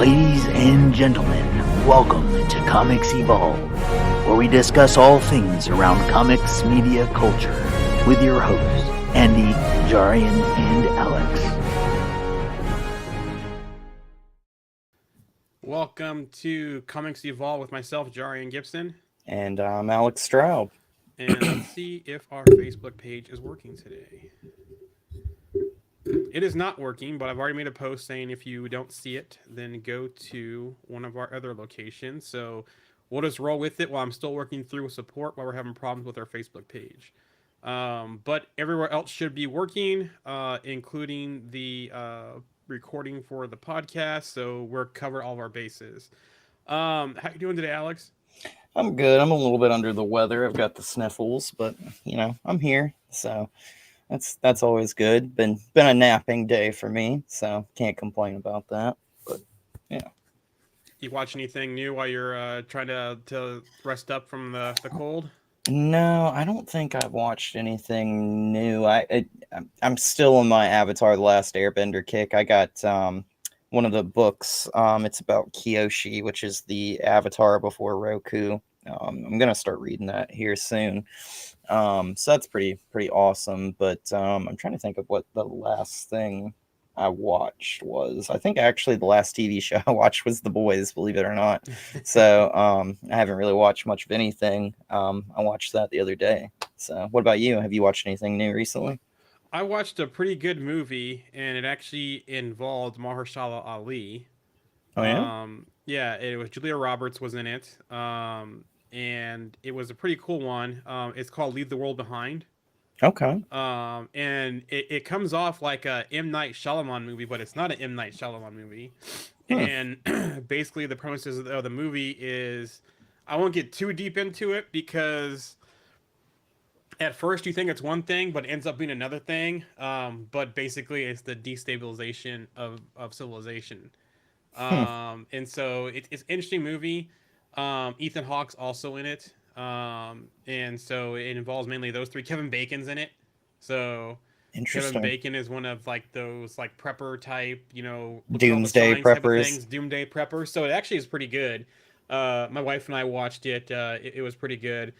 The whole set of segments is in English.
Ladies and gentlemen, welcome to Comics Evolve, where we discuss all things around comics media culture with your hosts, Andy, Jarian, and Alex. Welcome to Comics Evolve with myself, Jarian Gibson. And I'm Alex Straub. And let's see if our Facebook page is working today. It is not working, but I've already made a post saying if you don't see it, then go to one of our other locations. So we'll just roll with it while I'm still working through support while we're having problems with our Facebook page. But everywhere else should be working, including the recording for the podcast. So we're covered all of our bases. How you doing today, Alex? I'm good. I'm a little bit under the weather. I've got the sniffles, but I'm here. So that's always good. Been a napping day for me, so can't complain about that. But yeah. You watch anything new while you're trying to rest up from the cold? No, I don't think I've watched anything new. I'm still in my Avatar: The Last Airbender kick. I got one of the books. It's about Kyoshi, which is the Avatar before Roku. I'm gonna start reading that here soon. So that's pretty awesome. But I'm trying to think of what the last thing I watched was. I think actually the last TV show I watched was The Boys, believe it or not. So I haven't really watched much of anything. I watched that the other day. So what about you? Have you watched anything new recently? I watched a pretty good movie, and it actually involved Mahershala Ali. Oh yeah? Yeah, it was Julia Roberts was in it, and it was a pretty cool one. It's called Leave the World Behind. Okay. And it comes off like a M. Night Shyamalan movie, but it's not an M. Night Shyamalan movie. And basically the premise of the movie is, I won't get too deep into it because at first you think it's one thing, but it ends up being another thing. But basically it's the destabilization of civilization. And so it's an interesting movie. Ethan Hawke's also in it. And so it involves mainly those three. Kevin Bacon's in it. So Kevin Bacon is one of like those like prepper type, doomsday preppers. Doomsday preppers. So it actually is pretty good. My wife and I watched it. It was pretty good.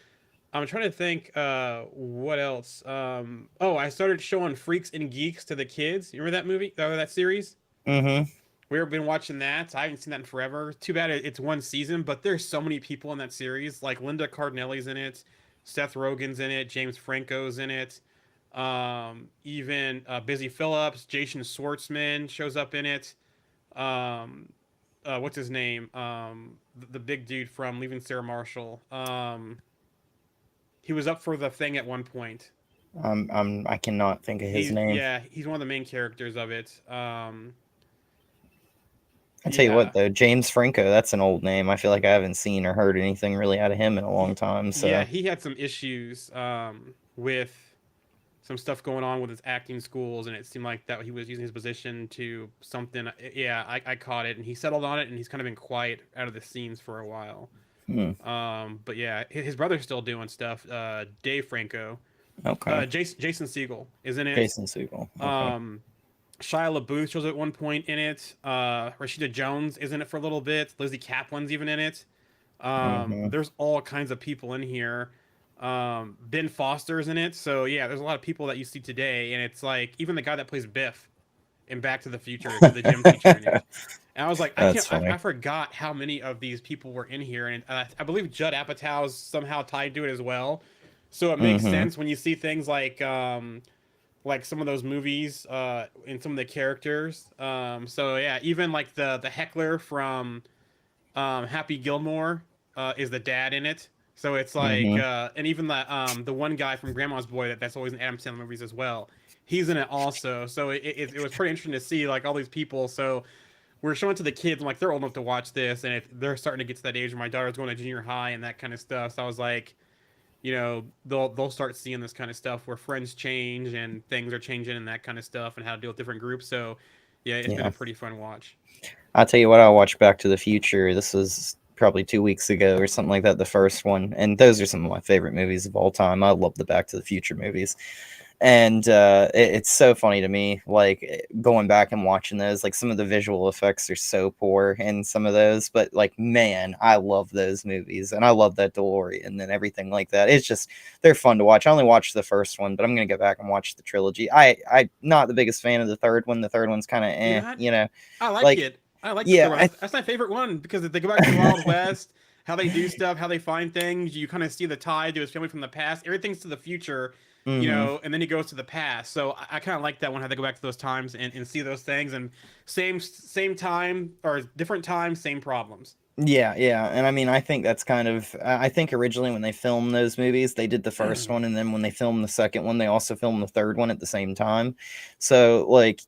I'm trying to think what else. I started showing Freaks and Geeks to the kids. You remember that movie? That series? Mm-hmm. We've been watching that. I haven't seen that in forever. Too bad it's one season, but there's so many people in that series. Like Linda Cardinelli's in it, Seth Rogen's in it, James Franco's in it. Even Busy Phillips, Jason Schwartzman shows up in it. What's his name? The big dude from Leaving Sarah Marshall. He was up for the thing at one point. I cannot think of his name. Yeah, he's one of the main characters of it. I'll tell you what, though, James Franco, that's an old name. I feel like I haven't seen or heard anything really out of him in a long time. So yeah, he had some issues with some stuff going on with his acting schools, and it seemed like that he was using his position to something. Yeah, I caught it, and he settled on it, and he's kind of been quiet out of the scenes for a while. But yeah, his brother's still doing stuff. Dave Franco. Okay. Jason Segel is in it. Jason Segel. Okay. Shia LaBeouf shows at one point in it. Rashida Jones is in it for a little bit. Lizzie Kaplan's even in it. There's all kinds of people in here. Ben Foster's in it. So yeah, there's a lot of people that you see today, and it's like even the guy that plays Biff in Back to the Future, the gym teacher in it. And I was like, I forgot how many of these people were in here, and I believe Judd Apatow's somehow tied to it as well. So it makes sense when you see things like some of those movies and some of the characters. So yeah, even like the heckler from Happy Gilmore is the dad in it. So it's like and even the one guy from Grandma's Boy that's always in Adam Sandler movies as well. He's in it also. So it was pretty interesting to see like all these people. So we're showing to the kids, I'm like, they're old enough to watch this, and they're starting to get to that age where my daughter's going to junior high and that kind of stuff. So I was like, they'll start seeing this kind of stuff where friends change and things are changing and that kind of stuff and how to deal with different groups. So yeah, it's been a pretty fun watch. I'll tell you what, I watched Back to the Future. This was probably 2 weeks ago or something like that, the first one. And those are some of my favorite movies of all time. I love the Back to the Future movies. And it's so funny to me, like going back and watching those. Like some of the visual effects are so poor in some of those, but like man, I love those movies, and I love that DeLorean and everything like that. It's just they're fun to watch. I only watched the first one, but I'm gonna go back and watch the trilogy. I'm not the biggest fan of the third one. The third one's kind of Not, you know, I like like it. I like the yeah, third one. That's my favorite one because if they go back to the Wild West, how they do stuff, how they find things, you kind of see the tie to his family from the past. Everything's to the future, hmm and then he goes to the past. So I kind of like that one, how they go back to those times and see those things, and same time or different time, same problems. yeah, and I mean, I think that's kind of. I think originally when they filmed those movies, they did the first one, and then when they filmed the second one, they also filmed the third one at the same time. So, like,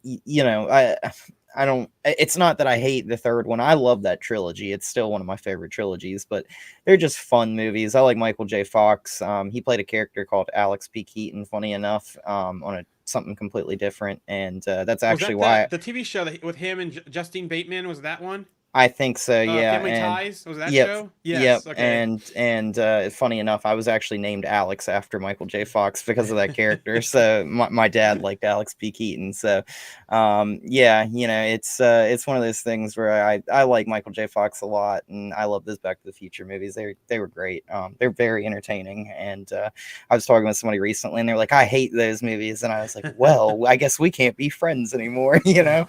I don't. It's not that I hate the third one. I love that trilogy. It's still one of my favorite trilogies, but they're just fun movies. I like Michael J. Fox. He played a character called Alex P. Keaton. Funny enough, on a something completely different, and that's Was actually that why the TV show with him and Justine Bateman? Was that one? I think so. Yeah, Family and Ties, was that yep, show? yep, Yes. Okay. and funny enough, I was actually named Alex after Michael J. Fox because of that character. So my dad liked Alex P. Keaton. So, yeah, it's one of those things where I like Michael J. Fox a lot, and I love those Back to the Future movies. They were great. They're very entertaining, and I was talking with somebody recently, and they're like, "I hate those movies," and I was like, "Well, I guess we can't be friends anymore," you know.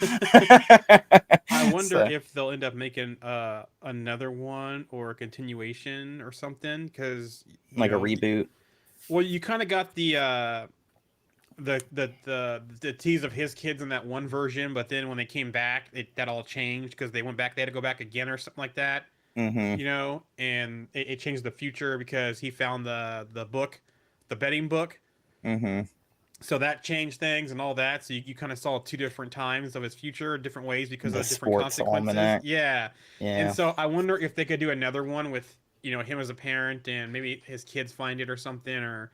I wonder So, if they'll end up making another one or a continuation or something because like a reboot. well, you kind of got the tease of his kids in that one version, but then when they came back, that all changed because they went back. They had to go back again or something like that, Mm-hmm. and it changed the future because he found the book, the betting book. Mm-hmm. So that changed things and all that. So you kind of saw two different times of his future, different ways because The of different sports consequences. almanac. Yeah. And Yeah. so I wonder if they could do another one with, him as a parent and maybe his kids find it or something or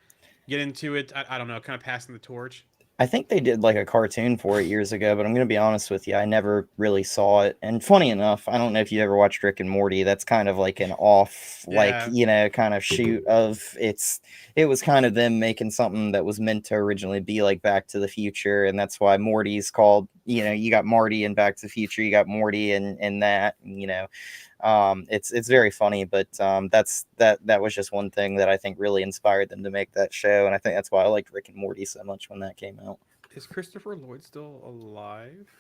get into it. I don't know, kind of passing the torch. I think they did like a cartoon for it years ago, but I'm gonna be honest with you, I never really saw it. And funny enough, I don't know if you ever watched Rick and Morty. That's kind of like an off, like, Yeah. kind of shoot of it was kind of them making something that was meant to originally be like Back to the Future, and that's why Morty's called, you got Marty in Back to the Future, you got Morty and that, it's very funny, but that was just one thing that I think really inspired them to make that show, and I think that's why I liked Rick and Morty so much when that came out. Is Christopher Lloyd still alive?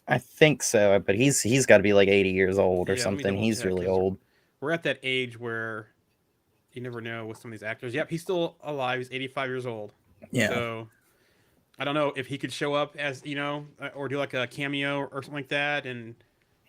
I think so, but he's got to be like 80 years old or Yeah, let me something. double He's check really because old. we're at that age where you never know with some of these actors. Yep, he's still alive. He's 85 years old. Yeah. So I don't know if he could show up as or do like a cameo or something like that, and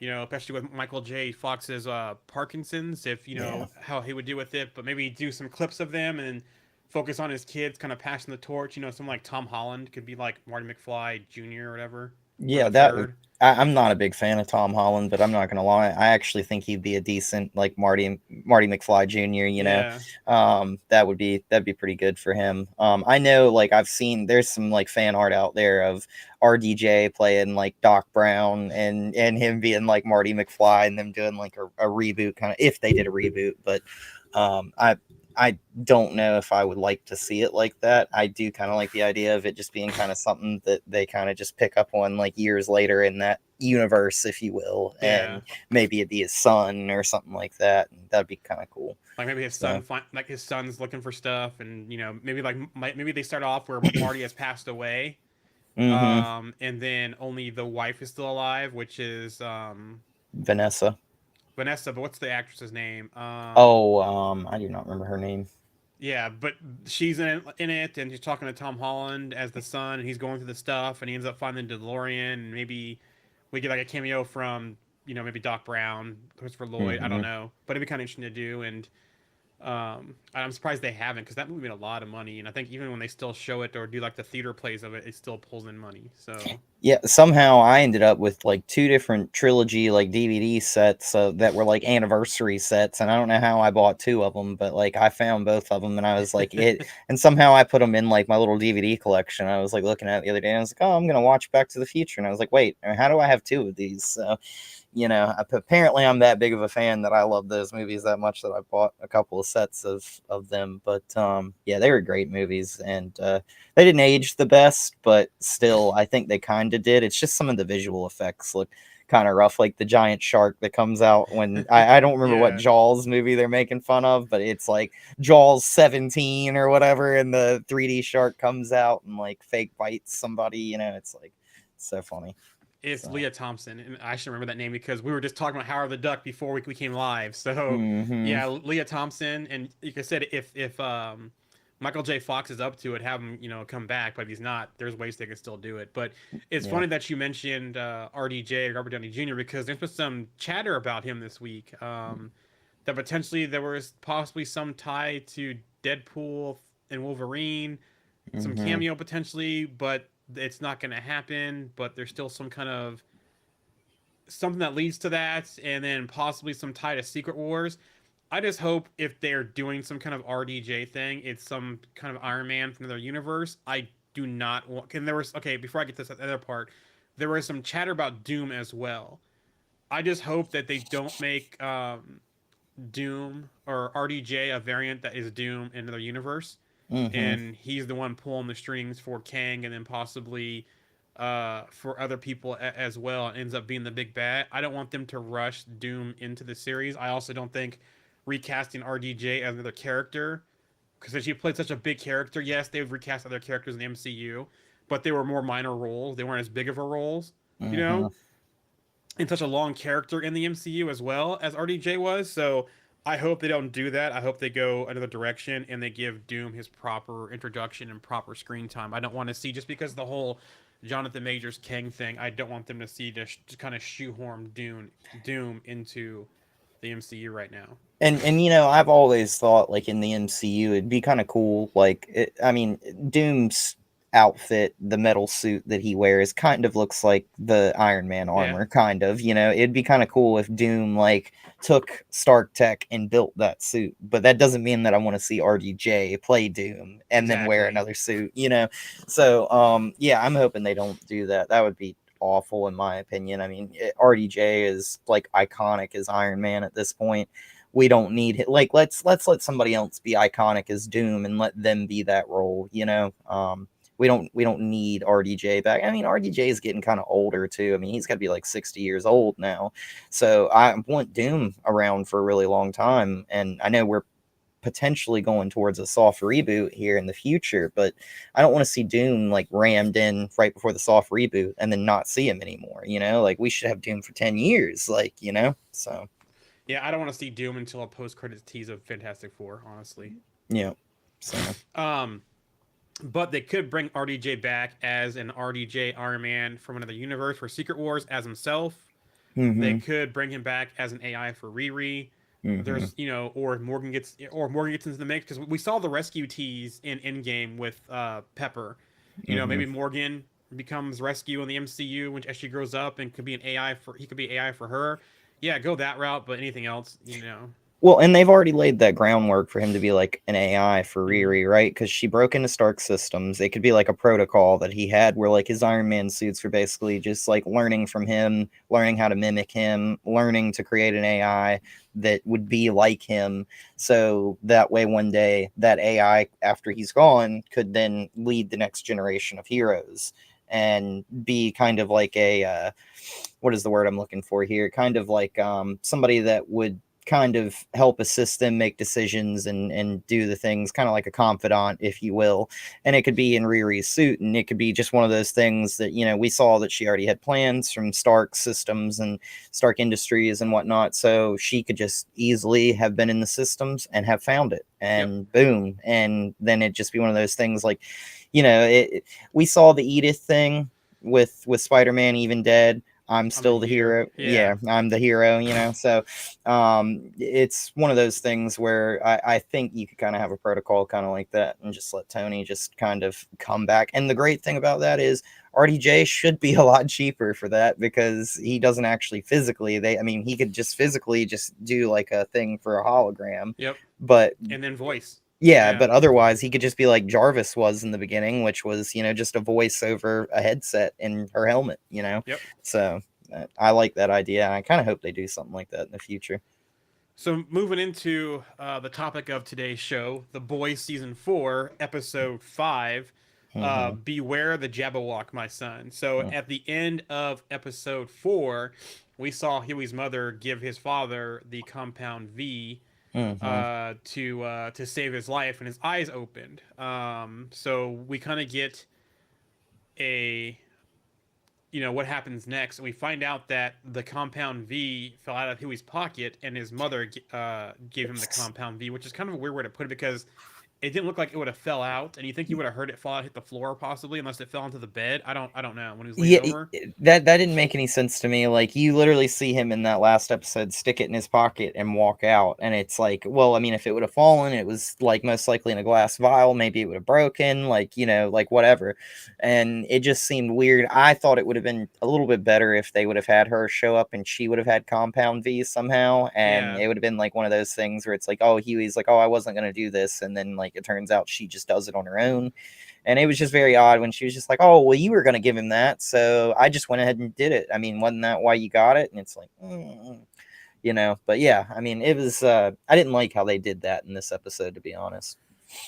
especially with Michael J. Fox's Parkinson's, if Yeah. how he would do with it, but maybe do some clips of them and focus on his kids, kind of passing the torch. Someone like Tom Holland could be like Marty McFly Jr. or whatever, or Yeah, the that third. I'm not a big fan of Tom Holland, but I'm not gonna lie. I actually think he'd be a decent like Marty McFly Jr., Yeah, that'd be pretty good for him. I know like I've seen there's some like fan art out there of RDJ playing like Doc Brown and him being like Marty McFly and them doing like a reboot kind of if they did a reboot, but I don't know if I would like to see it like that. I do kind of like the idea of it just being kind of something that they kind of just pick up on like years later in that universe, if you will, yeah. and maybe it'd be his son or something like that. And that'd be kind of cool. Like maybe his So, son, like his son's looking for stuff, and maybe maybe they start off where Marty has passed away, hmm and then only the wife is still alive, which is Vanessa. Vanessa. But what's the actress's name? Oh, I do not remember her name. Yeah, but she's in it, and she's talking to Tom Holland as the son, and he's going through the stuff, and he ends up finding DeLorean, and maybe we get like a cameo from maybe Doc Brown, Christopher Lloyd. I don't hmm know, but it'd be kind of interesting to do, and I'm surprised they haven't because that movie made a lot of money, and I think even when they still show it or do like the theater plays of it, it still pulls in money. So Yeah, somehow I ended up with like two different trilogy like DVD sets that were like anniversary sets, and I don't know how I bought two of them, but like I found both of them, and I was like it, and somehow I put them in like my little DVD collection. I was like looking at it the other day, and I was like, oh, I'm gonna watch Back to the Future, and I was like, wait, how do I have two of these? So apparently I'm that big of a fan that I love those movies that much that I bought a couple of sets of them. But yeah, they were great movies, and they didn't age the best, but still, I think they kind of did. It's just some of the visual effects look kind of rough, like the giant shark that comes out when I don't remember what Yeah. Jaws movie they're making fun of, but it's like Jaws 17 or whatever, and the 3D shark comes out and like fake bites somebody. It's like so funny. It's So. Leah Thompson, and I should remember that name because we were just talking about Howard the Duck before we came live. So Mhm. yeah, Leah Thompson, and like I said, if Michael J. Fox is up to it, have him come back. But if he's not, there's ways they can still do it. But it's Yeah. funny that you mentioned RDJ, Robert Downey Jr. because there's been some chatter about him this week that potentially there was possibly some tie to Deadpool and Wolverine, some Mhm. cameo potentially, but it's not going to happen. But there's still some kind of something that leads to that, and then possibly some tie to Secret Wars. I just hope if they're doing some kind of RDJ thing, it's some kind of Iron Man from another universe. I do not want. And there was before I get to this other part, there was some chatter about Doom as well. I just hope that they don't make Doom or RDJ a variant that is Doom in another universe, Mhm. and he's the one pulling the strings for Kang, and then possibly for other people as well. It ends up being the big bad. I don't want them to rush Doom into the series. I also don't think recasting RDJ as another character, because she played such a big character. Yes, they've recast other characters in the MCU, but they were more minor roles. They weren't as big of a roles, you know, Mhm. and such a long character in the MCU as well as RDJ was. So I hope they don't do that. I hope they go another direction and they give Doom his proper introduction and proper screen time. I don't want to see, just because the whole Jonathan Majors Kang thing, I don't want them to see just kind of shoehorn Doom into the MCU right now. And I've always thought like in the MCU it'd be kind of cool. Like Doom's outfit, the metal suit that he wears, kind of looks like the Iron Man Yeah. armor. Kind of, it'd be kind of cool if Doom like took Stark Tech and built that suit. But that doesn't mean that I want to see RDJ play Doom and then wear Exactly. another suit. So yeah, I'm hoping they don't do that. That would be awful in my opinion. I mean, RDJ is like iconic as Iron Man at this point. We don't need it. Like let's let somebody else be iconic as Doom and let them be that role. We don't need RDJ back. I mean, RDJ is getting kind of older too. I mean, he's got to be like 60 years old now. So I want Doom around for a really long time. And I know we're potentially going towards a soft reboot here in the future, but I don't want to see Doom like rammed in right before the soft reboot and then not see him anymore. Like we should have Doom for 10 years, so. Yeah, I don't want to see Doom until a post-credits tease of Fantastic Four, honestly. Yeah. So. But they could bring RDJ back as an RDJ Iron Man from another universe for Secret Wars as himself. Mm-hmm. They could bring him back as an AI for Riri. Mm-hmm. There's, or Morgan gets into the mix, because we saw the rescue tease in Endgame with Pepper. Maybe Morgan becomes rescue in the MCU as she grows up and could be he could be AI for her. Yeah, go that route, but anything else, Well, and they've already laid that groundwork for him to be like an AI for Riri, right? Because she broke into Stark systems. It could be like a protocol that he had where like his Iron Man suits were basically just like learning from him, learning how to mimic him, learning to create an AI that would be like him. So that way one day that AI, after he's gone, could then lead the next generation of heroes and be kind of like a, what is the word I'm looking for here? Kind of like somebody that would kind of help assist them make decisions and do the things, kind of like a confidant, if you will. And it could be in Riri's suit, and it could be just one of those things that, we saw that she already had plans from Stark systems and Stark Industries and whatnot. So she could just easily have been in the systems and have found it, and boom. And then it'd just be one of those things like, we saw the Edith thing with Spider-Man Even Dead. I'm still the hero. Yeah, I'm the hero, So it's one of those things where I think you could kind of have a protocol kind of like that and just let Tony just kind of come back. And the great thing about that is RDJ should be a lot cheaper for that, because he doesn't actually physically, he could just physically just do like a thing for a hologram. Yep. But and then voice. Yeah, but otherwise he could just be like Jarvis was in the beginning, which was, just a voice over a headset in her helmet, Yep. So I like that idea, and I kind of hope they do something like that in the future. So moving into the topic of today's show, The Boys season 4, episode 5, Mm-hmm. Beware the Jabberwock, my son. So at the end of episode 4, we saw Huey's mother give his father the compound V Mm-hmm. to save his life, and his eyes opened. So we kind of get a what happens next. We find out that the compound V fell out of Huey's pocket, and his mother gave him the compound V, which is kind of a weird way to put it because it didn't look like it would have fell out, and you think you would have heard it fall out, hit the floor possibly, unless it fell into the bed. I don't know when he was leaning over. That didn't make any sense to me. Like, you literally see him in that last episode stick it in his pocket and walk out, and it's like, well, I mean, if it would have fallen, it was like most likely in a glass vial, maybe it would have broken, like, like whatever. And it just seemed weird. I thought it would have been a little bit better if they would have had her show up and she would have had compound V somehow, and it would have been like one of those things where it's like, oh, Huey's like, oh, I wasn't going to do this, and then like it turns out she just does it on her own. And it was just very odd when she was just like, oh, well, you were going to give him that, so I just went ahead and did it. I mean, wasn't that why you got it? And it's like, but yeah, I mean, it was, I didn't like how they did that in this episode, to be honest.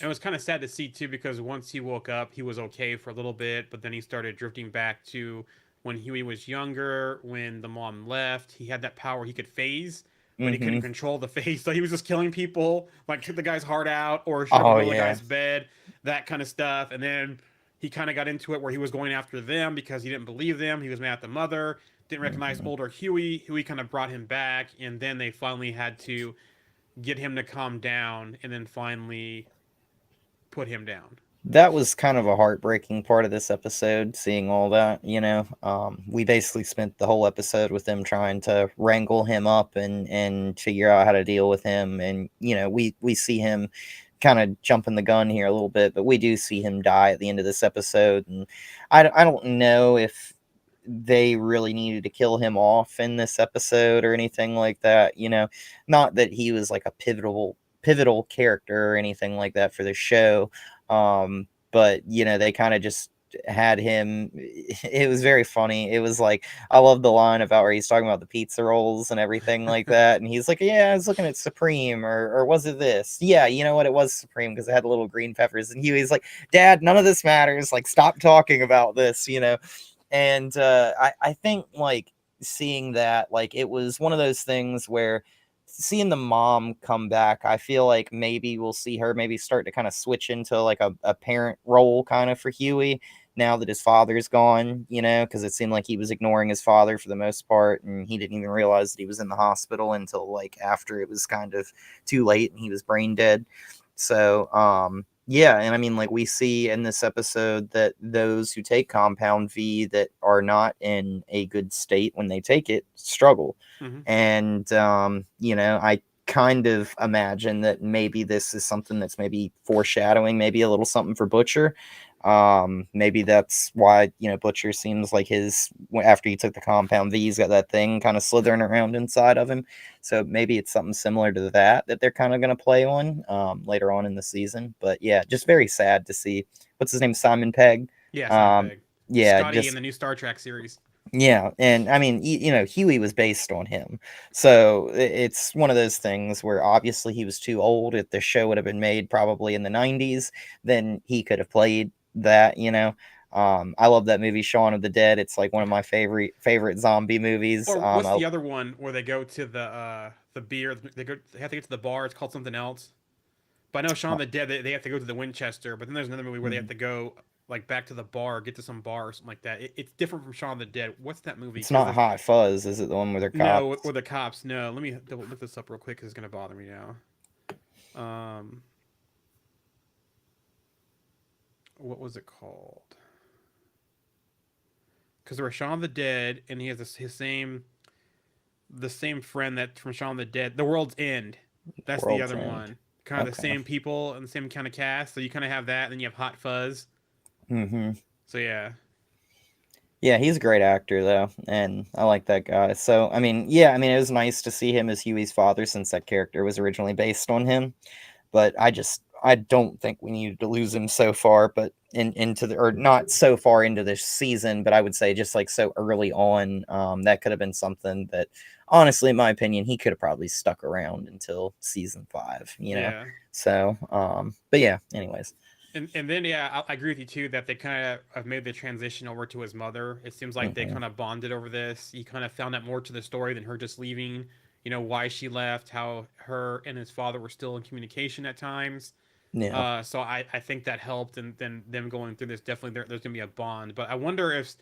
It was kind of sad to see too, because once he woke up, he was okay for a little bit, but then he started drifting back to when Huey was younger, when the mom left. He had that power, he could phase, but he couldn't control the phase, so he was just killing people, like took the guy's heart out or shut up the guy's bed, that kind of stuff. And then he kind of got into it where he was going after them because he didn't believe them. He was mad at the mother, didn't recognize older Huey. Huey kind of brought him back, and then they finally had to get him to calm down, and then finally put him down. That was kind of a heartbreaking part of this episode, seeing all that, we basically spent the whole episode with them trying to wrangle him up and figure out how to deal with him. And, we see him kind of jumping the gun here a little bit, but we do see him die at the end of this episode. And I don't know if they really needed to kill him off in this episode or anything like that, not that he was like a pivotal character or anything like that for the show. But they kind of just had him. It was very funny. It was like, I love the line about where he's talking about the pizza rolls and everything like that, and he's like, yeah, I was looking at Supreme, or was it this? Yeah, you know what, it was Supreme because it had the little green peppers. And he's like, Dad, none of this matters, like, stop talking about this. And I think, like, seeing that, like, it was one of those things where seeing the mom come back, I feel like maybe we'll see her maybe start to kind of switch into like a parent role kind of for Huey now that his father's gone, because it seemed like he was ignoring his father for the most part, and he didn't even realize that he was in the hospital until like after it was kind of too late and he was brain dead. So yeah, and I mean, like, we see in this episode that those who take compound V that are not in a good state when they take it struggle. And I kind of imagine that maybe this is something that's maybe foreshadowing maybe a little something for Butcher. Maybe that's why Butcher seems like after he took the compound V, he's got that thing kind of slithering around inside of him. So maybe it's something similar to that they're kind of going to play on later on in the season. But yeah, just very sad to see. What's his name? Simon Pegg. Yeah, Simon Pegg. Yeah, Scotty in the new Star Trek series. Yeah, and I mean, Huey was based on him, so it's one of those things where obviously he was too old. If the show would have been made probably in the 90s, then he could have played that. I love that movie Shaun of the Dead. It's like one of my favorite zombie movies. Or what's the other one where they go to the beer? They have to get to the bar. It's called something else. But I know Shaun of the Dead. They have to go to the Winchester. But then there's another movie where they have to go like back to the bar, get to some bar or something like that. It's different from Shaun of the Dead. What's that movie? It's not Hot Fuzz, is it? The one where they're cops? No, with the cops. No, let me look this up real quick because it's gonna bother me now. What was it called? Because there was Shaun of the Dead, and he has the same friend that from Shaun of the Dead, The World's End. That's the other one. Kind of the same people and the same kind of cast. So you kind of have that, and then you have Hot Fuzz. So yeah. Yeah, he's a great actor though, and I like that guy. So I mean, it was nice to see him as Huey's father since that character was originally based on him. But I don't think we needed to lose him so far, but into the, or not so far into this season, but I would say just like so early on, that could have been something that, honestly, in my opinion, he could have probably stuck around until season 5, you know? Yeah. So, but yeah, anyways. And then yeah, I agree with you too that they kind of have made the transition over to his mother. It seems like they kind of bonded over this. He kind of found out more to the story than her just leaving. You know why she left, how her and his father were still in communication at times. Yeah. So I think that helped, and then them going through this definitely there's gonna be a bond. But I wonder if,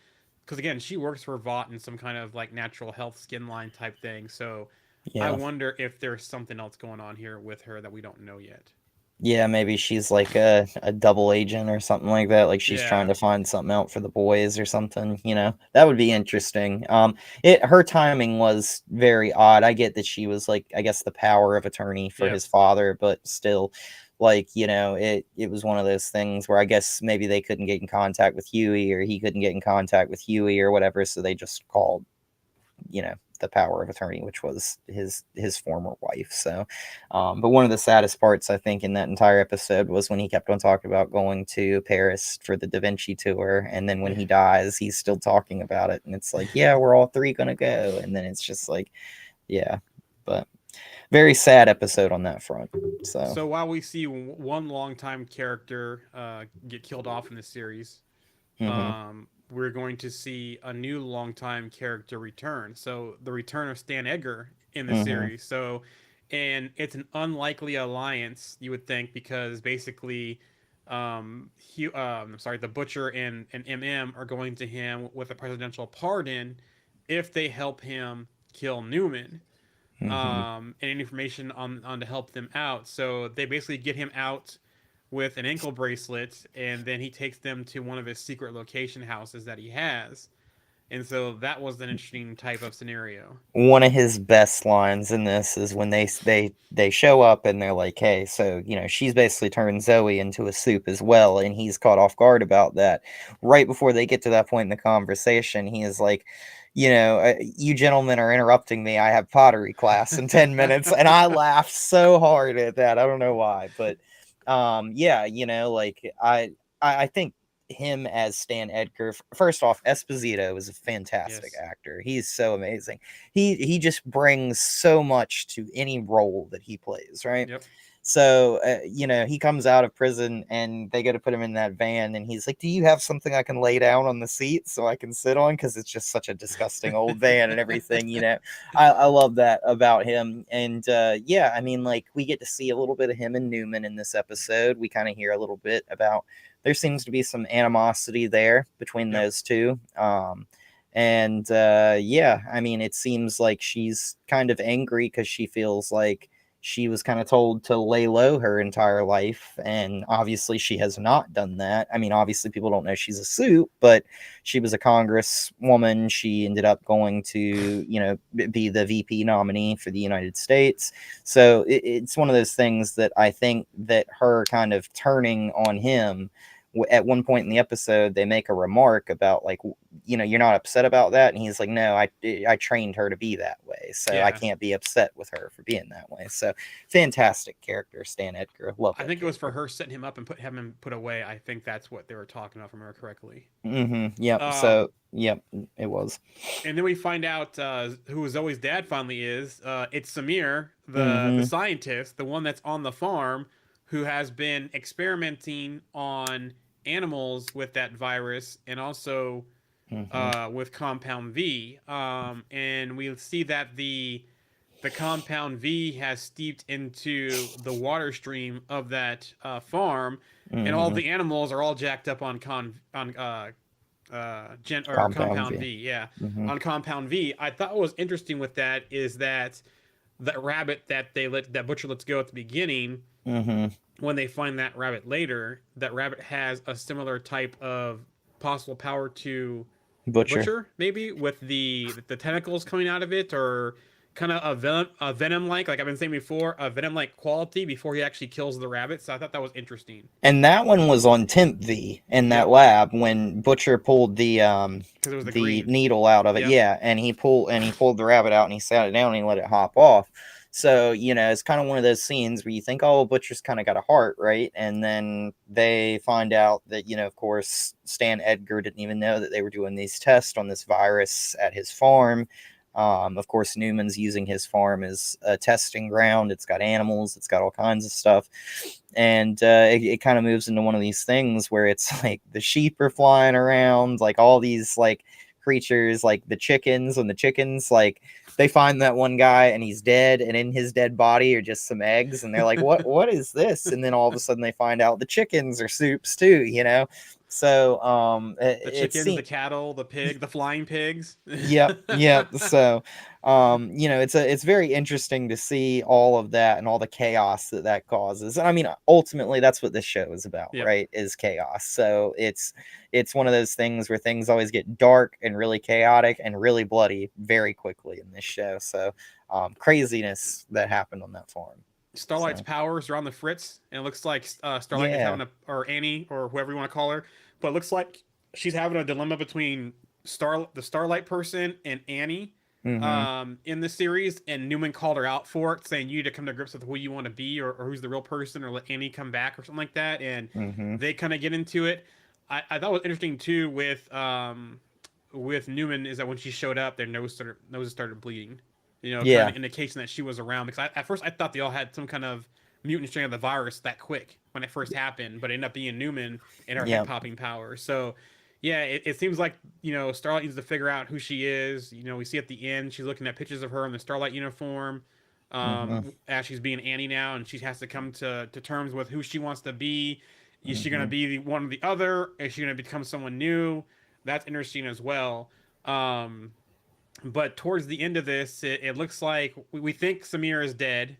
because again she works for Vought in some kind of like natural health skin line type thing. So I Yeah. wonder if there's something else going on here with her that we don't know yet. Yeah, maybe she's like a double agent or something like that. Like she's trying Yeah. to find something out for the boys or something, you know. That would be interesting. Her timing was very odd. I get that she was like, I guess, the power of attorney for his Yes. father, but still, like, you know, it was one of those things where I guess maybe they couldn't get in contact with Huey, or he couldn't get in contact with Huey or whatever, so they just called, you know, the power of attorney, which was his former wife. So, but one of the saddest parts, I think, in that entire episode was when he kept on talking about going to Paris for the Da Vinci tour, and then when he dies, he's still talking about it, and it's like, yeah, we're all 3 gonna go, and then it's just like, yeah, but very sad episode on that front. So while we see one longtime character get killed off in this series, we're going to see a new longtime character return. So the return of Stan Edgar in the series. So, and it's an unlikely alliance, you would think, because basically, the Butcher and MM are going to him with a presidential pardon if they help him kill Newman. And information on to help them out. So they basically get him out with an ankle bracelet, and then he takes them to one of his secret location houses that he has. And so that was an interesting type of scenario. One of his best lines in this is when they show up and they're like, hey, so, you know, she's basically turned Zoe into a soup as well, and he's caught off guard about that. Right before they get to that point in the conversation, he is like, you know, you gentlemen are interrupting me. I have pottery class in 10 minutes. And I laughed so hard at that. I don't know why, but yeah, you know, like I think him as Stan Edgar, first off, Esposito is a fantastic actor. He's so amazing. He just brings so much to any role that he plays, right? Yep. So, you know, he comes out of prison and they go to put him in that van, and he's like, do you have something I can lay down on the seat so I can sit on? Because it's just such a disgusting old van and everything, you know. I love that about him. And yeah, I mean, like, we get to see a little bit of him and Newman in this episode. We kind of hear a little bit about, there seems to be some animosity there between those two. And yeah, I mean, it seems like she's kind of angry because she feels like she was kind of told to lay low her entire life, and obviously she has not done that. I mean, obviously people don't know she's a suit, but she was a congresswoman. She ended up going to, you know, be the VP nominee for the United States. So it's one of those things that I think that her kind of turning on him, at one point in the episode, they make a remark about, like, you know, you're not upset about that, and he's like, no, I trained her to be that way, so I can't be upset with her for being that way. So fantastic character, Stan Edgar. Love. I think it was for her setting him up and having him put away. I think that's what they were talking about, if I remember correctly. Yep. So yep, it was. And then we find out who Zoe's dad finally is. It's Samir, the scientist, the one that's on the farm, who has been experimenting on animals with that virus, and also with Compound V. And we see that the Compound V has steeped into the water stream of that farm, and all the animals are all jacked up on Compound V. Yeah, on Compound V. I thought what was interesting with that is that the rabbit that that Butcher lets go at the beginning, when they find that rabbit later, that rabbit has a similar type of possible power to Butcher, maybe, with the tentacles coming out of it, or kind of a venom like I've been saying before, a venom like quality before he actually kills the rabbit. So I thought that was interesting. And that one was on Temp V in that lab when Butcher pulled the needle out of it. Yeah, and he pulled the rabbit out and he sat it down and he let it hop off. So, it's kind of one of those scenes where you think, oh, Butcher's kind of got a heart, right? And then they find out that, of course, Stan Edgar didn't even know that they were doing these tests on this virus at his farm. Of course, Newman's using his farm as a testing ground. It's got animals, it's got all kinds of stuff. And it kind of moves into one of these things where it's like the sheep are flying around, like all these like creatures, like the chickens, like they find that one guy and he's dead, and in his dead body are just some eggs, and they're like, what is this? And then all of a sudden they find out the chickens are Soups too, so the chickens, the cattle, the pig, the flying pigs. Yep. So it's very interesting to see all of that and all the chaos that causes. And I mean, ultimately that's what this show is about. Yep. Right, is chaos. So it's one of those things where things always get dark and really chaotic and really bloody very quickly in this show. So craziness that happened on that farm. Starlight's powers are on the fritz, and it looks like Starlight is having or Annie, or whoever you want to call her, but it looks like she's having a dilemma between the Starlight person and Annie in the series, and Newman called her out for it, saying you need to come to grips with who you want to be, or who's the real person, or let Annie come back, or something like that, and they kind of get into it. I thought it was interesting too with Newman is that when she showed up, their noses started bleeding. Kind of indication that she was around, because at first I thought they all had some kind of mutant strain of the virus that quick when it first happened, but it ended up being Newman and her head popping power. So yeah, it seems like Starlight needs to figure out who she is. We see at the end she's looking at pictures of her in the Starlight uniform as she's being Annie now, and she has to come to terms with who she wants to be. Is she going to be one or the other? Is she going to become someone new? That's interesting as well. But towards the end of this, it looks like we think Samir is dead,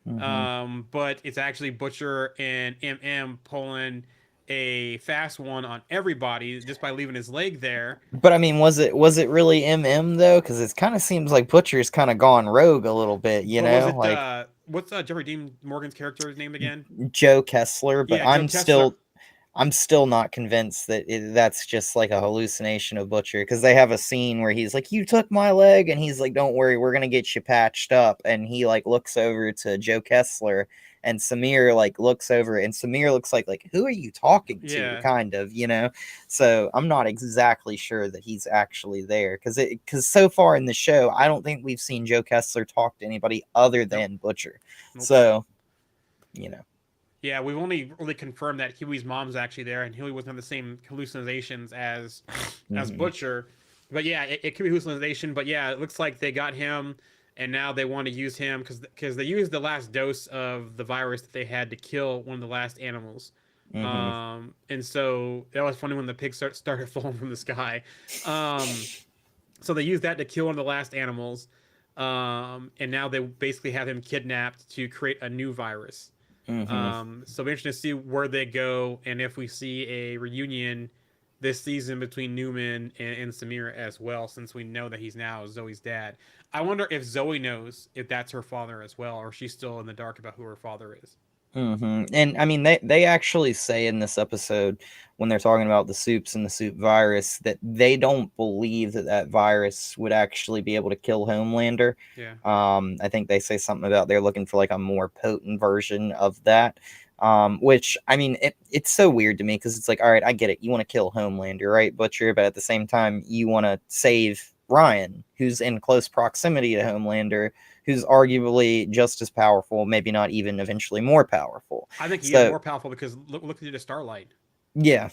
but it's actually Butcher and MM pulling a fast one on everybody just by leaving his leg there. But I mean, was it really MM though? Because it kind of seems like Butcher's kind of gone rogue a little bit, what's Jeffrey Dean Morgan's character's name again? Joe Kessler. But I'm still not convinced that that's just like a hallucination of Butcher, because they have a scene where he's like, you took my leg, and he's like, don't worry, we're gonna get you patched up, and he like looks over to Joe Kessler, and Samir like looks over, and Samir looks like who are you talking to, kind of, so I'm not exactly sure that he's actually there, because so far in the show I don't think we've seen Joe Kessler talk to anybody other than Butcher. So yeah, we've only really confirmed that Huey's mom's actually there, and Huey wasn't having the same hallucinations as Butcher. But yeah, it could be hallucination. But yeah, it looks like they got him, and now they want to use him because they used the last dose of the virus that they had to kill one of the last animals. And so that was funny when the pigs started falling from the sky. So they used that to kill one of the last animals, and now they basically have him kidnapped to create a new virus. So it'll be interesting to see where they go, and if we see a reunion this season between Newman and Samir as well, since we know that he's now Zoe's dad. I wonder if Zoe knows if that's her father as well, or she's still in the dark about who her father is. And I mean, they actually say in this episode, when they're talking about the Soups and the Soup virus, that they don't believe that virus would actually be able to kill Homelander. Yeah. I think they say something about they're looking for like a more potent version of that. Which, I mean, it's so weird to me, because it's like, all right, I get it. You want to kill Homelander, right, Butcher? But at the same time, you want to save Ryan, who's in close proximity to Homelander, who's arguably just as powerful, maybe not even eventually more powerful. I think he's more powerful, because look at Starlight. Yeah.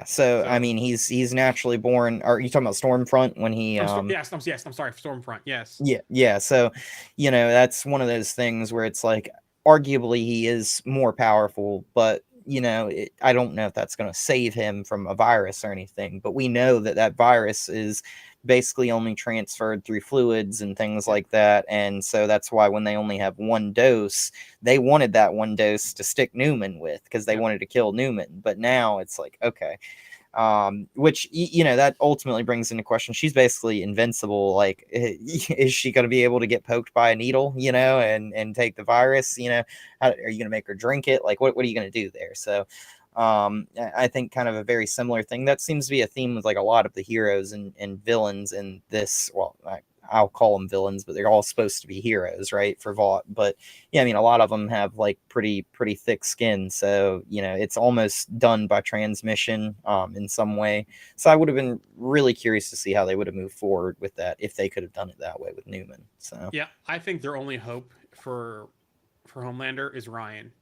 So I mean, he's naturally born. Are you talking about Stormfront when he? I'm sorry, Stormfront. Yes. Yeah. So, that's one of those things where it's like, arguably he is more powerful, but I don't know if that's going to save him from a virus or anything. But we know that virus is basically only transferred through fluids and things like that, and so that's why when they only have one dose, they wanted that one dose to stick Newman with, because they wanted to kill Newman. But now it's like, okay, which that ultimately brings into question, she's basically invincible. Like, is she going to be able to get poked by a needle, and take the virus? How are you going to make her drink it? Like, what are you going to do there? So I think kind of a very similar thing that seems to be a theme with like a lot of the heroes and villains in this. Well, I'll call them villains, but they're all supposed to be heroes, right, for Vought. But yeah, I mean, a lot of them have like pretty thick skin, so it's almost done by transmission in some way. So I would have been really curious to see how they would have moved forward with that if they could have done it that way with Newman. So Yeah, I think their only hope for Homelander is Ryan.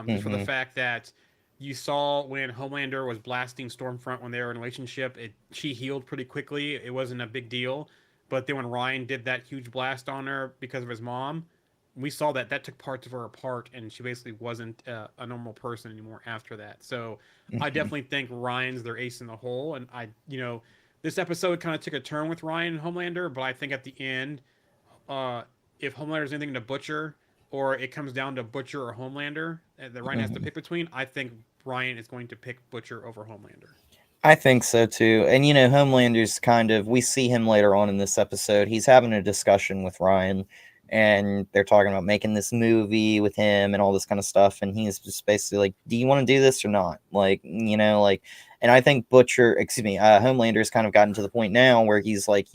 Just for the fact that you saw when Homelander was blasting Stormfront when they were in a relationship, she healed pretty quickly. It wasn't a big deal. But then when Ryan did that huge blast on her because of his mom, we saw that took parts of her apart, and she basically wasn't a normal person anymore after that. So I definitely think Ryan's their ace in the hole, and this episode kind of took a turn with Ryan and Homelander, but I think at the end, if Homelander's anything to Butcher, or it comes down to Butcher or Homelander that Ryan has to pick between, I think Ryan is going to pick Butcher over Homelander. I think so too. And Homelander's we see him later on in this episode. He's having a discussion with Ryan, and they're talking about making this movie with him and all this kind of stuff. And he's just basically like, do you want to do this or not? And I think Homelander's kind of gotten to the point now where he's like,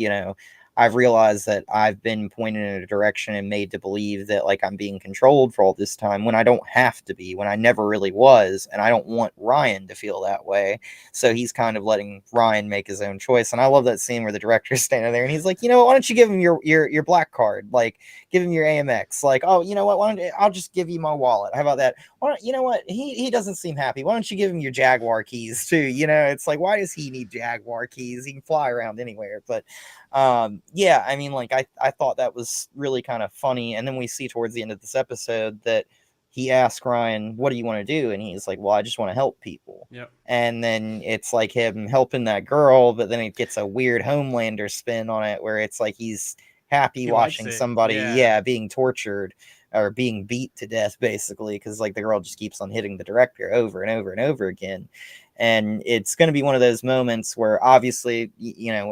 I've realized that I've been pointed in a direction and made to believe that like I'm being controlled for all this time when I don't have to be, when I never really was, and I don't want Ryan to feel that way. So he's kind of letting Ryan make his own choice. And I love that scene where the director's standing there and he's like, why don't you give him your black card? Like, give him your Amex. Like, oh, you know what? I'll just give you my wallet. How about that? You know what? He doesn't seem happy. Why don't you give him your Jaguar keys too? It's like, why does he need Jaguar keys? He can fly around anywhere. But yeah, I mean, like I thought that was really kind of funny. And then we see towards the end of this episode that he asked Ryan, what do you want to do? And he's like, well, I just want to help people. Yep. And then it's like him helping that girl, but then it gets a weird Homelander spin on it where it's like he's happy watching somebody being tortured or being beat to death, basically, because like the girl just keeps on hitting the director over and over and over again. And it's going to be one of those moments where obviously,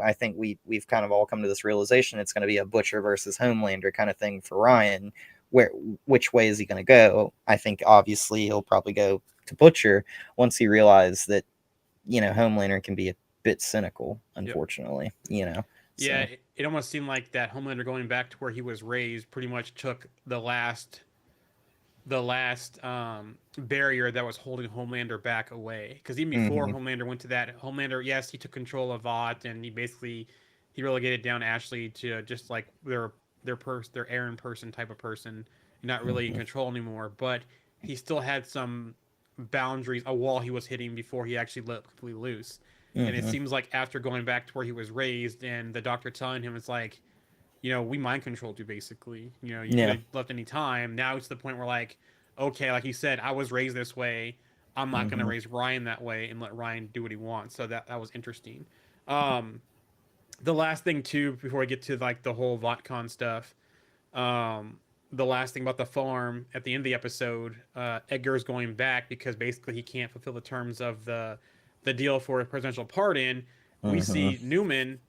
I think we've kind of all come to this realization it's going to be a Butcher versus Homelander kind of thing for Ryan. Which way is he going to go? I think obviously he'll probably go to Butcher once he realizes that, Homelander can be a bit cynical, unfortunately, So. Yeah, it almost seemed like that Homelander going back to where he was raised pretty much took the last barrier that was holding Homelander back away. Because even before Homelander went to that, Homelander, yes, he took control of Vought, and he relegated down Ashley to just like their errand person type of person, not really in control anymore. But he still had some boundaries, a wall he was hitting before he actually let completely loose. And it seems like after going back to where he was raised, and the doctor telling him it's like, we mind controlled you basically. You could have left any time. Now it's the point where like, okay, like he said, I was raised this way. I'm not going to raise Ryan that way and let Ryan do what he wants. So that was interesting. The last thing too, before we get to like the whole VoughtCon stuff, the last thing about the farm at the end of the episode, Edgar's going back because basically he can't fulfill the terms of the deal for a presidential pardon. We see Newman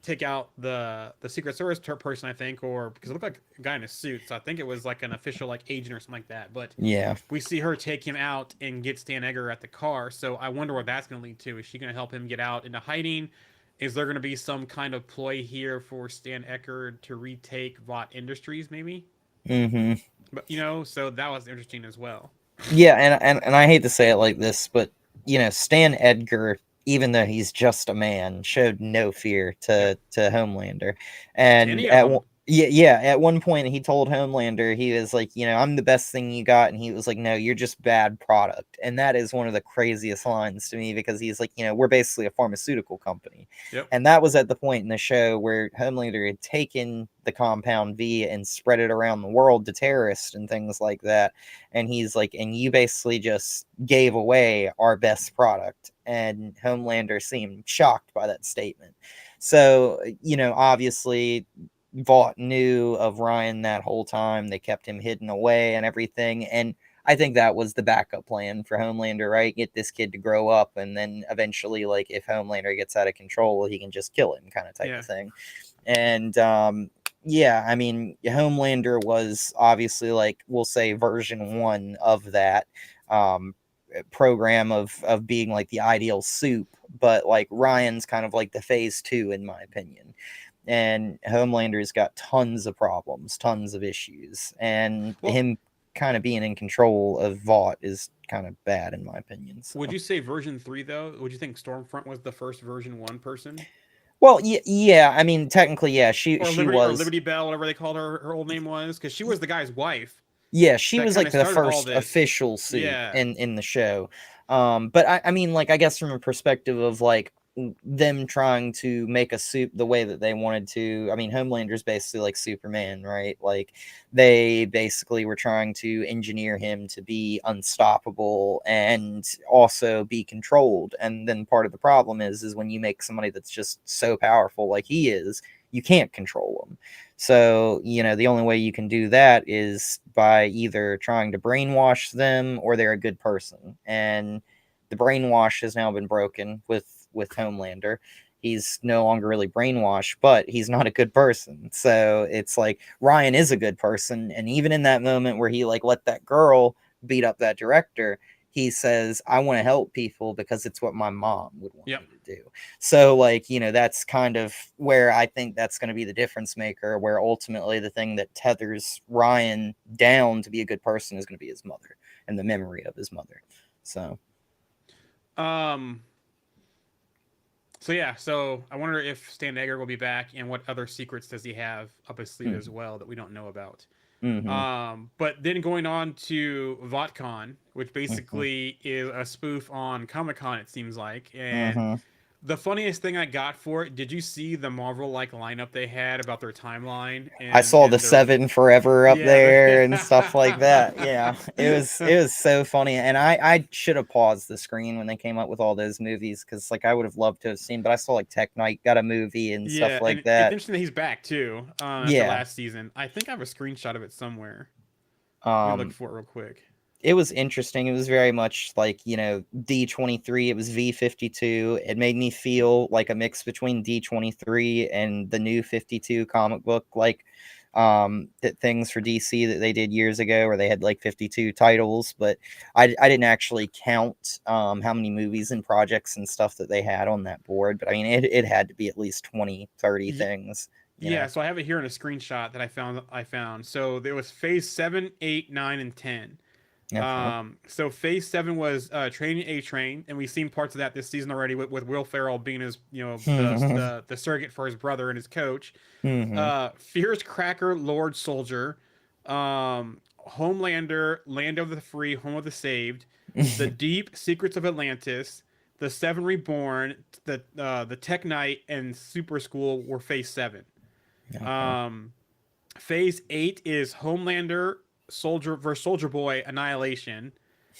take out the Secret Service person, I think, or because it looked like a guy in a suit, so I think it was like an official like agent or something like that. But yeah, we see her take him out and get Stan Edgar at the car. So I wonder what that's going to lead to. Is she going to help him get out into hiding? Is there going to be some kind of ploy here for Stan Edgar to retake Vought Industries, maybe? But so that was interesting as well. Yeah, and I hate to say it like this, but Stan Edgar, even though he's just a man, showed no fear to Homelander. And at one point he told Homelander, he was like, I'm the best thing you got. And he was like, no, you're just bad product. And that is one of the craziest lines to me, because he's like, we're basically a pharmaceutical company. Yep. And that was at the point in the show where Homelander had taken the Compound V and spread it around the world to terrorists and things like that. And he's like, and you basically just gave away our best product. And Homelander seemed shocked by that statement. So, obviously Vought knew of Ryan that whole time. They kept him hidden away and everything. And I think that was the backup plan for Homelander, right? Get this kid to grow up, and then eventually, like, if Homelander gets out of control, he can just kill him, kind of type of thing. And yeah, I mean, Homelander was obviously, like, we'll say version 1 of that program of being like the ideal soup, but like Ryan's kind of like the phase 2, in my opinion. and Homelander's got tons of problems, tons of issues, and Well, him kind of being in control of Vought is kind of bad in my opinion. So. would you say version 3 though? Would you think Stormfront was the first version 1 person? Well, yeah. I mean, technically, yeah. She Or was. Liberty Bell, whatever they called her old name was, because she was the guy's wife. Yeah, she That was kinda like the started all first this. official suit Yeah. in the show. But I mean, like, I guess from a perspective of like them trying to make a suit the way that they wanted to. I mean, Homelander's basically like Superman, right? Like they basically were trying to engineer him to be unstoppable and also be controlled. And then part of the problem is when you make somebody that's just so powerful like he is, you can't control them. So, the only way you can do that is by either trying to brainwash them or they're a good person. And the brainwash has now been broken with Homelander. He's no longer really brainwashed, but he's not a good person. So it's like Ryan is a good person. And even in that moment where he like let that girl beat up that director, he says, I want to help people because it's what my mom would want me to do. So like, that's kind of where I think that's going to be the difference maker, where ultimately the thing that tethers Ryan down to be a good person is going to be his mother and the memory of his mother. So So I wonder if Stan Egger will be back, and what other secrets does he have up his sleeve as well that we don't know about. But then going on to VotCon, which basically is a spoof on Comic-Con, it seems like. And the funniest thing I got for it, did you see the Marvel like lineup they had about their timeline? I saw the 7 Forever up there and stuff like that. Yeah, it was so funny, and I should have paused the screen when they came up with all those movies, because like I would have loved to have seen, but I saw like Tech Knight got a movie and stuff like that. It's interesting that he's back too. After last season, I think I have a screenshot of it somewhere. Let me look for it real quick. It was interesting. It was very much like, D23. It was V52. It made me feel like a mix between D23 and the new 52 comic book, like things for DC that they did years ago, where they had like 52 titles. But I didn't actually count how many movies and projects and stuff that they had on that board. But I mean, it had to be at least 20, 30 things. Yeah, so I have it here in a screenshot that I found. So there was Phase 7, 8, 9, and 10. So Phase 7 was Training A-Train, and we've seen parts of that this season already with Will Ferrell being his, the surrogate for his brother and his coach. Fierce Cracker, Lord Soldier, Homelander, Land of the Free, Home of the Saved, The Deep, Secrets of Atlantis, The Seven Reborn, the Tech Knight, and Super School were Phase 7. Phase 8 is Homelander, Soldier vs. Soldier Boy, Annihilation,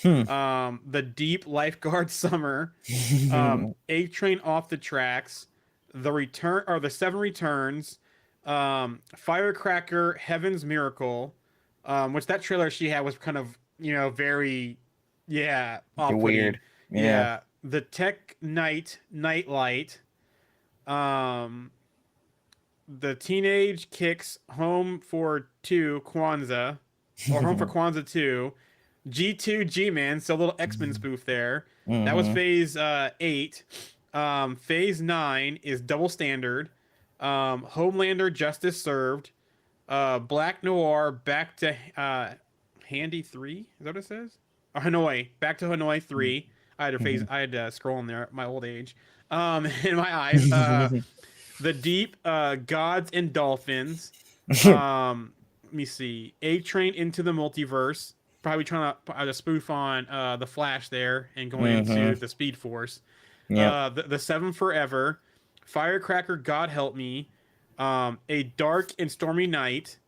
The Deep, Lifeguard Summer, A-Train, Off the Tracks, The Seven Returns, Firecracker, Heaven's Miracle, which that trailer she had was kind of, very, weird. Yeah. The Tech Knight, Nightlight, the Teenage Kicks, Home for 2, Kwanzaa, or Home for Kwanzaa 2, G2, G-Man, so a little X-Men spoof there. That was Phase 8. Phase 9 is Double Standard, Homelander, Justice Served, Black Noir, Back to Handy 3, is that what it says? Or Hanoi, Back to Hanoi 3. I had to scroll in there, my old age. In my eyes. The Deep, Gods and Dolphins. Let me see. A-Train, Into the Multiverse. Probably trying to spoof on the Flash there and going into the Speed Force. The Seven Forever. Firecracker, God Help Me. A Dark and Stormy Night.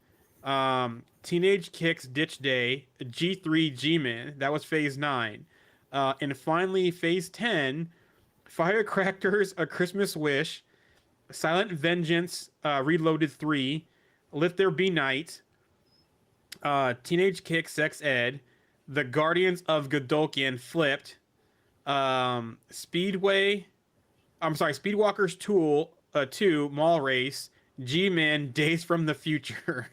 Teenage Kicks, Ditch Day. G3, G-Man. That was Phase 9. And finally, Phase 10. Firecrackers, A Christmas Wish. Silent Vengeance, Reloaded 3, Let There Be Night, Teenage Kick, Sex Ed, The Guardians of Godolkin, Flipped, Speedwalkers 2, Mall Race, G-Man, Days from the Future.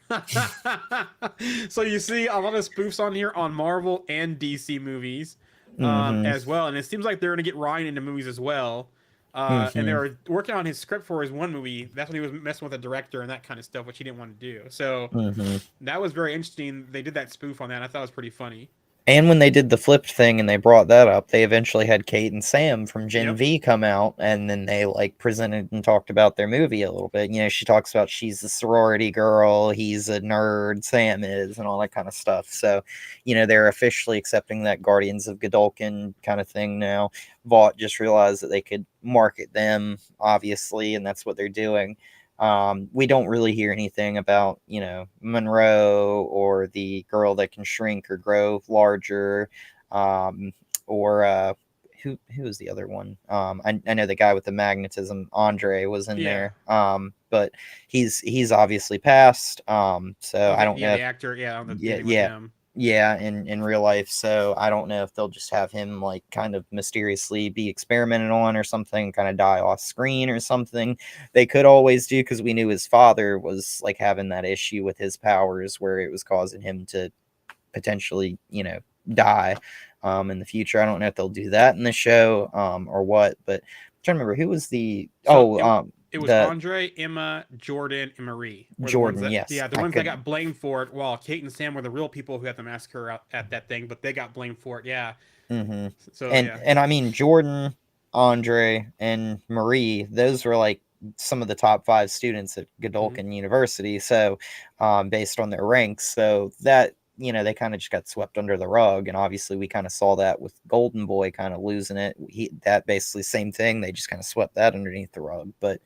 So you see a lot of spoofs on here on Marvel and DC movies as well. And it seems like they're going to get Ryan into movies as well. And they Mhm. were working on his script for his one movie. That's when he was messing with the director and that kind of stuff, which he didn't want to do. So Mhm. that was very interesting. They did that spoof on that. I thought it was pretty funny. And when they did the flipped thing and they brought that up, they eventually had Kate and Sam from Gen Yep. V come out, and then they like presented and talked about their movie a little bit. You know, she talks about she's a sorority girl, he's a nerd, Sam is, and all that kind of stuff. So, you know, they're officially accepting that Guardians of Godolkin kind of thing now. Vought just realized that they could market them, obviously, and that's what they're doing. We don't really hear anything about, you know, Monroe or the girl that can shrink or grow larger, um, or who is the other one? I know the guy with the magnetism, Andre, was in Yeah. there, but he's obviously passed. So I don't know The if actor. Yeah, on the yeah dealing with yeah him. yeah, in real life. So I don't know if they'll just have him like kind of mysteriously be experimented on or something, kind of die off screen or something. They could always do, because we knew his father was like having that issue with his powers where it was causing him to potentially, you know, die in the future. I don't know if they'll do that in the show or what, but I'm trying to remember who was the So it was the Andre, Emma, Jordan, and Marie were the ones Jordan. that Yes, the I ones that couldn't. got blamed for it. While Kate and Sam were the real people who had the massacre at that thing, but they got blamed for it. Yeah. Hmm. So yeah. And I mean Jordan, Andre, and Marie. Those were like some of the top 5 students at Mhm. Godolkin University. So, based on their ranks, so that, you know, they kind of just got swept under the rug. And obviously, we kind of saw that with Golden Boy kind of losing it. That basically same thing. They just kind of swept that underneath the rug. But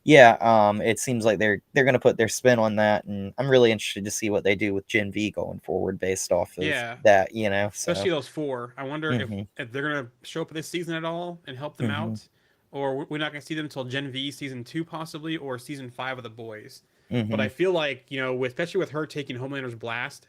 yeah, it seems like they're going to put their spin on that, and I'm really interested to see what they do with Gen V going forward based off of Yeah. that. You know, so. Especially those 4. I wonder Hmm. if they're gonna show up this season at all and help them Hmm. out, or we're not gonna see them until Gen V season 2 possibly, or season 5 of the boys. But Hmm. I feel like, you know, especially with her taking Homelander's blast,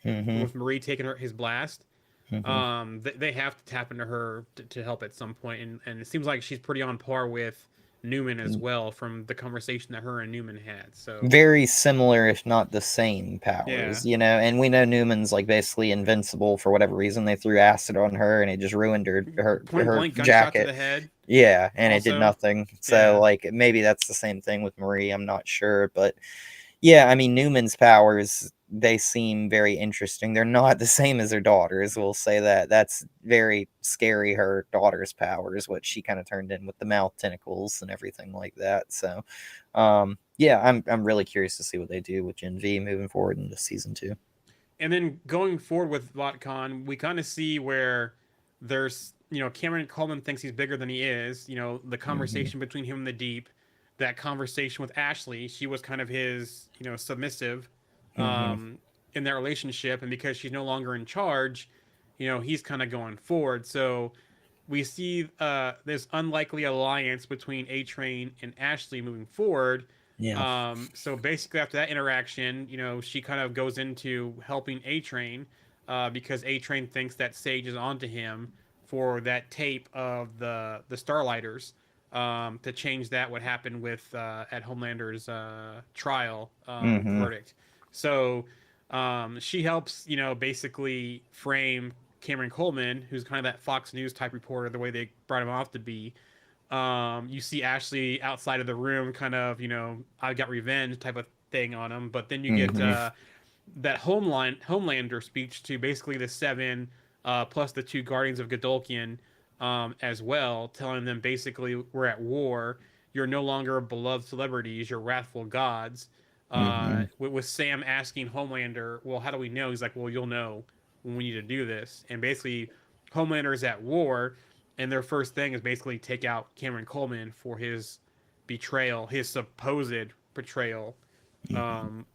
and Hmm. with Marie taking his blast, Hmm. they have to tap into her to help at some point, and it seems like she's pretty on par with Newman as well from the conversation that her and Newman had. So Very similar, if not the same yeah, powers, you know. And we know Newman's like basically invincible for whatever reason. They threw acid on her, and it just ruined point her blank gunshot to jacket. the head. Yeah, and it did Also, nothing. So yeah, like maybe that's the same thing with Marie. I'm not sure, but yeah, I mean Newman's powers, they seem very interesting. They're not the same as her daughter's. We'll say that. That's very scary. Her daughter's powers, what she kind of turned in with the mouth tentacles and everything like that. So, yeah, I'm really curious to see what they do with Gen V moving forward into season 2. and then going forward with VotCon, we kind of see where there's, you know, Cameron Coleman thinks he's bigger than he is. You know, the Hmm. conversation between him and the Deep, that conversation with Ashley, she was kind of his, you know, submissive Hmm. um, in that relationship, and because she's no longer in charge, you know, he's kind of going forward. So we see this unlikely alliance between A Train and Ashley moving forward. Yeah. So basically, after that interaction, you know, she kind of goes into helping A Train because A Train thinks that Sage is onto him for that tape of the Starlighters to change that what happened with at Homelander's trial Hmm. verdict. So she helps, you know, basically frame Cameron Coleman, who's kind of that Fox News type reporter, the way they brought him off to be. You see Ashley outside of the room, kind of, you know, I got revenge type of thing on him. But then you get Hmm. that Homelander speech to basically the 7 plus the 2 Guardians of Godolkin as well, telling them basically we're at war. You're no longer beloved celebrities. You're wrathful gods. Hmm. With Sam asking Homelander, well, how do we know? He's like, well, you'll know when we need to do this. And basically, Homelander is at war, and their first thing is basically take out Cameron Coleman for his betrayal, his supposed betrayal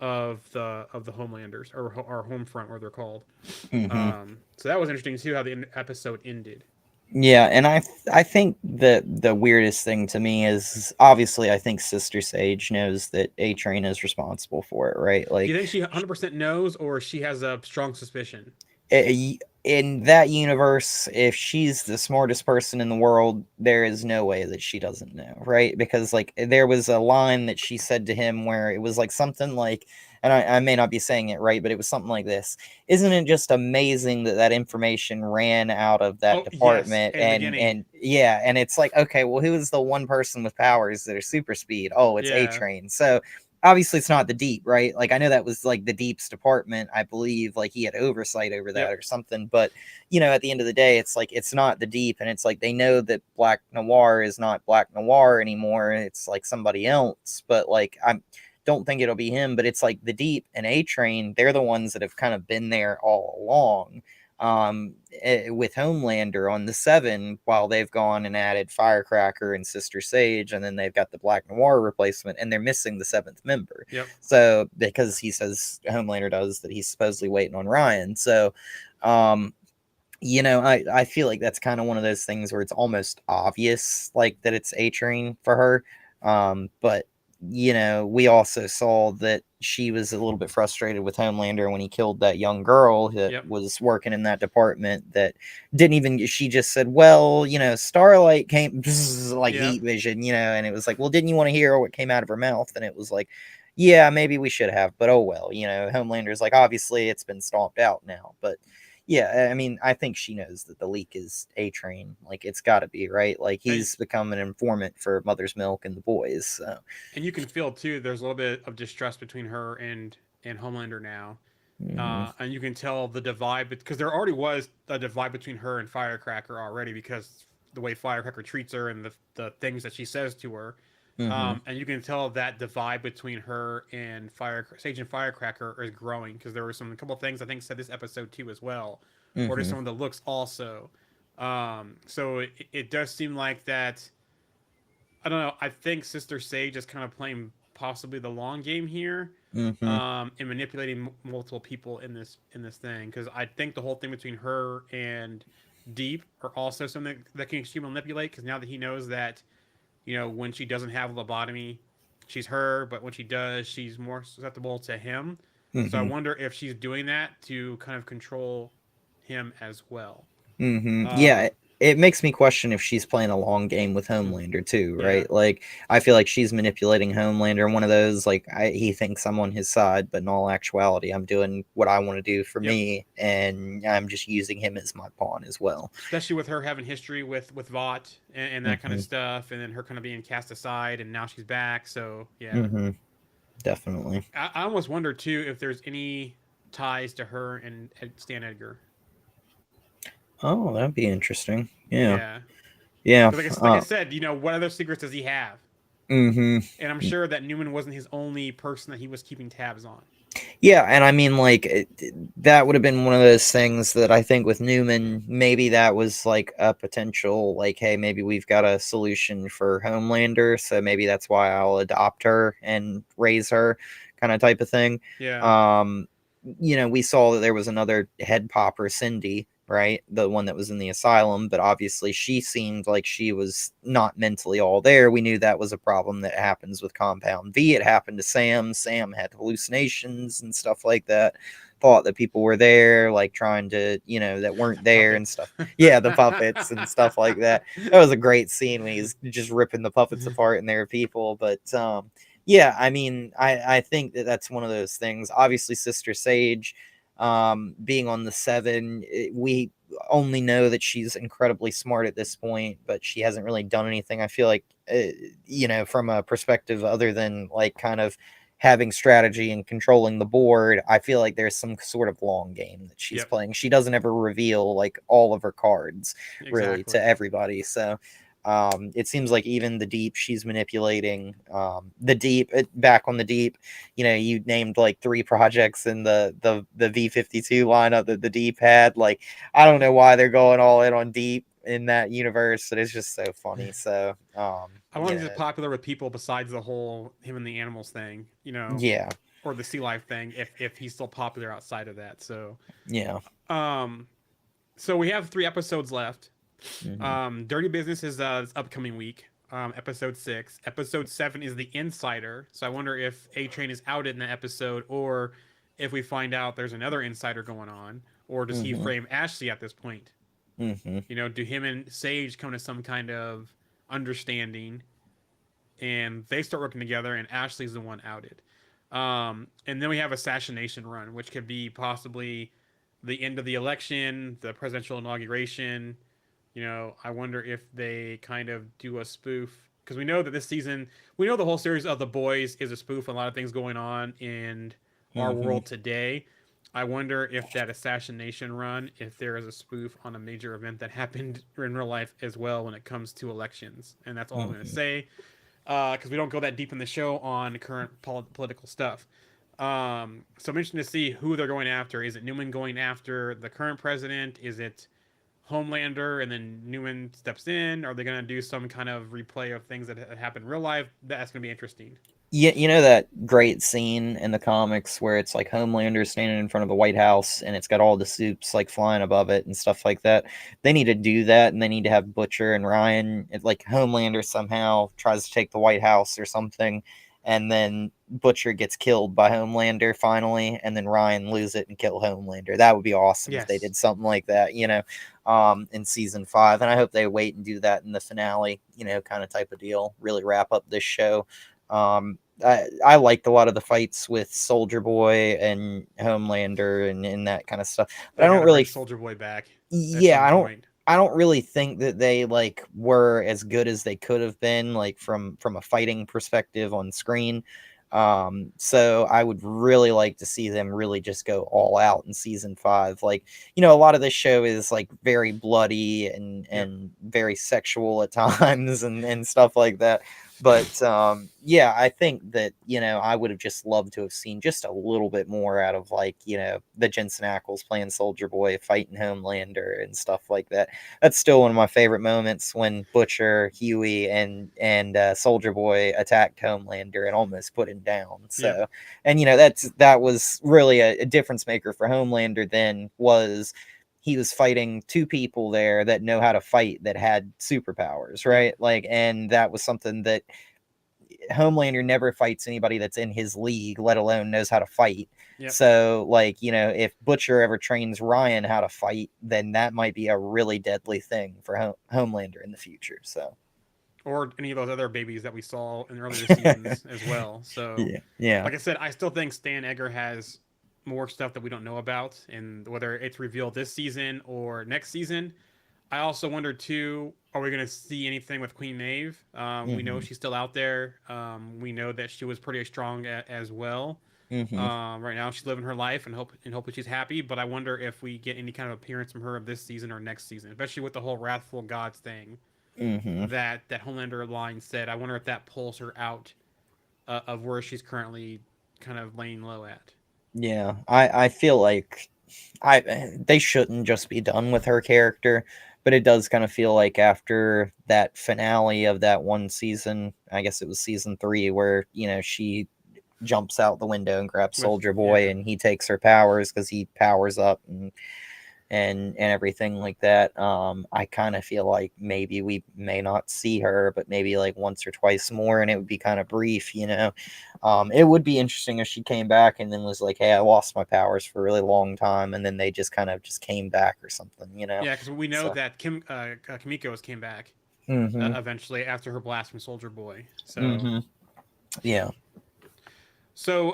of the Homelanders or Homefront, what they're called. Hmm. So that was interesting too how the episode ended. Yeah, and I think that the weirdest thing to me is obviously I think Sister Sage knows that A Train is responsible for it, right? Do Like you think she 100% knows, or she has a strong suspicion? in that universe, if she's the smartest person in the world, there is no way that she doesn't know, right? Because like there was a line that she said to him where it was like something like, and I may not be saying it right, but it was something like this. Isn't it just amazing that that information ran out of that Oh yes, department? in the beginning. And yeah, and it's like, okay, well, who is the one person with powers that are super speed? Oh, it's A Yeah. Train. So obviously it's not the Deep, right? Like I know that was like the Deep's department. I believe like he had oversight over that Yep. or something. But at the end of the day, it's like it's not the Deep, and it's like they know that Black Noir is not Black Noir anymore. It's like somebody else. But like I don't think it'll be him. But it's like the Deep and A Train. They're the ones that have kind of been there all along. With Homelander on the 7, while they've gone and added Firecracker and Sister Sage, and then they've got the Black Noir replacement, and they're missing the 7th member. Yep. So because he says, Homelander does, that he's supposedly waiting on Ryan. So I feel like that's kind of one of those things where it's almost obvious like that it's A Train for her. But we also saw that she was a little bit frustrated with Homelander when he killed that young girl that Yep. was working in that department that didn't even, she just said, well, Starlight came like Yep. heat vision, and it was like, well, didn't you want to hear what came out of her mouth? And it was like, yeah, maybe we should have, but oh well, Homelander's like, obviously it's been stomped out now, but yeah, I mean, I think she knows that the leak is A Train. Like, it's got to be, right? Like, he's become an informant for Mother's Milk and the boys. So. And you can feel too. There's a little bit of distrust between her and Homelander now, and you can tell the divide because there already was a divide between her and Firecracker already because the way Firecracker treats her and the things that she says to her. And you can tell that divide between her and Sage and Firecracker is growing because there were a couple of things I think said this episode too as well, or just some of the looks also. So it does seem like that. I don't know. I think Sister Sage is kind of playing possibly the long game here, and manipulating multiple people in this thing because I think the whole thing between her and Deep are also something that can extremely manipulate because now that he knows that when she doesn't have a lobotomy, she's her, but when she does, she's more susceptible to him. So I wonder if she's doing that to kind of control him as well. Yeah, it makes me question if she's playing a long game with Homelander too, right? Yeah. Like, I feel like she's manipulating Homelander. One of those, like, he thinks I'm on his side, but in all actuality, I'm doing what I want to do for me, and I'm just using him as my pawn as well. Especially with her having history with Vought and that kind of stuff, and then her kind of being cast aside, and now she's back. So yeah, Definitely. I almost wonder too if there's any ties to her and Stan Edgar. Oh, that'd be interesting. Yeah. Yeah. Yeah. Like I said, what other secrets does he have? Mm-hmm. And I'm sure that Newman wasn't his only person that he was keeping tabs on. Yeah, and I mean, like, that would have been one of those things that I think with Newman, maybe that was like a potential, like, hey, maybe we've got a solution for Homelander, so maybe that's why I'll adopt her and raise her, kind of type of thing. Yeah. We saw that there was another head popper, Cindy, right? The one that was in the asylum, but obviously she seemed like she was not mentally all there. We knew that was a problem that happens with Compound V. It happened to Sam. Sam had hallucinations and stuff like that. Thought that people were there, like trying to, that weren't there and stuff. Yeah, the puppets and stuff like that. That was a great scene when he's just ripping the puppets apart and there are people. But yeah, I mean, I think that that's one of those things. Obviously, Sister Sage, being on the 7, we only know that she's incredibly smart at this point, but she hasn't really done anything. I feel like, from a perspective other than like kind of having strategy and controlling the board, I feel like there's some sort of long game that she's playing. She doesn't ever reveal like all of her cards really to everybody. So it seems like even the Deep she's manipulating. The Deep, back on the Deep, you named like 3 projects in the V52 lineup that the Deep had. Like, I don't know why they're going all in on Deep in that universe, but it's just so funny. So I want him to be popular with people besides the whole him and the animals thing, yeah, or the sea life thing, if he's still popular outside of that. So yeah. So we have 3 episodes left. Dirty Business is this upcoming week, episode 6. Episode 7 is The Insider. So I wonder if A Train is outed in that episode, or if we find out there's another insider going on, or does he frame Ashley at this point? Do him and Sage come to some kind of understanding, and they start working together, and Ashley's the one outed. And then we have Assassination Run, which could be possibly the end of the election, the presidential inauguration. I wonder if they kind of do a spoof, because we know that this season, we know the whole series of The Boys is a spoof on a lot of things going on in our Mm-hmm. world today. I wonder if that Assassination Run, if there is a spoof on a major event that happened in real life as well when it comes to elections. And that's all I'm going to Mm-hmm. say, because we don't go that deep in the show on current political stuff. So I'm interested to see who they're going after. Is it Newman going after the current president? Is it Homelander and then Newman steps in? Are they going to do some kind of replay of things that happened in real life? That's going to be interesting. Yeah, you know that great scene in the comics where it's like Homelander standing in front of the White House and it's got all the soups like flying above it and stuff like that. They need to do that, and they need to have Butcher and Ryan. Like Homelander somehow tries to take the White House or something, and then Butcher gets killed by Homelander finally, and then Ryan lose it and kill Homelander. That would be awesome if they Yes. did something like that, in season 5. And I hope they wait and do that in the finale, kind of type of deal. Really wrap up this show. I liked a lot of the fights with Soldier Boy and Homelander and that kind of stuff, but I They got don't to really, bring Soldier Boy back at yeah, some point. I don't really think that they like were as good as they could have been, like from a fighting perspective on screen. So I would really like to see them really just go all out in season 5. Like, a lot of this show is like very bloody and Yep. very sexual at times and stuff like that. But yeah, I think that I would have just loved to have seen just a little bit more out of like the Jensen Ackles playing Soldier Boy fighting Homelander and stuff like that. That's still one of my favorite moments when Butcher, Huey, and Soldier Boy attacked Homelander and almost put him down. Yep. So, and that was really a difference maker for Homelander. Then was he was fighting two people there that know how to fight that had superpowers, Yep. right? Like, and that was something that Homelander never fights anybody that's in his league, let alone knows how to fight. Yep. So, like, if Butcher ever trains Ryan how to fight, then that might be a really deadly thing for Homelander in the future. So, Or any of those other babies that we saw in earlier seasons as well. So, yeah, like I said, I still think Stan Edgar has more stuff that we don't know about, and whether it's revealed this season or next season. I also wonder too, are we going to see anything with Queen Maeve? We know she's still out there. We know that she was pretty strong as well. Mm-hmm. Right now, she's living her life and hopefully she's happy. But I wonder if we get any kind of appearance from her this season or next season, especially with the whole Wrathful Gods thing Mm-hmm. that Homelander line said. I wonder if that pulls her out of where she's currently kind of laying low at. Yeah, I feel like they shouldn't just be done with her character, but it does kind of feel like after that finale of that one season, I guess it was season 3, where she jumps out the window and grabs Soldier Boy, and he takes her powers because he powers up and everything like that. I kind of feel like maybe we may not see her, but maybe like once or twice more, and it would be kind of brief. It would be interesting if she came back and then was like, "Hey, I lost my powers for a really long time," and then they just kind of just came back or something. Yeah, because we know that Kimiko's came back eventually after her blast from Soldier Boy. So yeah. So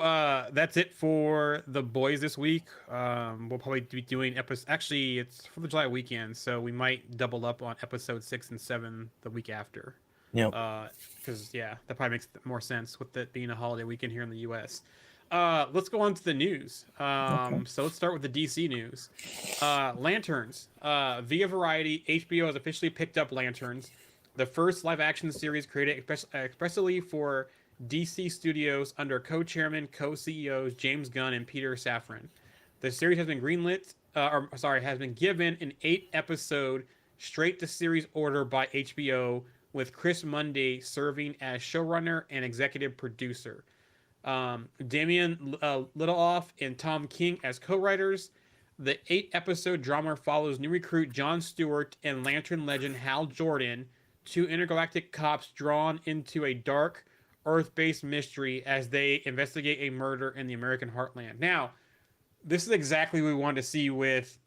that's it for The Boys this week. We'll probably be doing episode. Actually, it's for the July weekend, so we might double up on episode 6 and 7 the week after. Yep. Because that probably makes more sense with it being a holiday weekend here in the U.S. Let's go on to the news. So let's start with the DC news. Lanterns. Via Variety, HBO has officially picked up Lanterns, the first live-action series created expressly for DC Studios under co-chairman, co-CEOs James Gunn and Peter Safran. The series has been has been given an 8-episode straight-to-series order by HBO, with Chris Mundy serving as showrunner and executive producer. Damian Lindelof and Tom King as co-writers. The 8-episode drama follows new recruit John Stewart and Lantern legend Hal Jordan, two intergalactic cops drawn into a dark, Earth-based mystery as they investigate a murder in the American heartland. Now, this is exactly what we wanted to see with,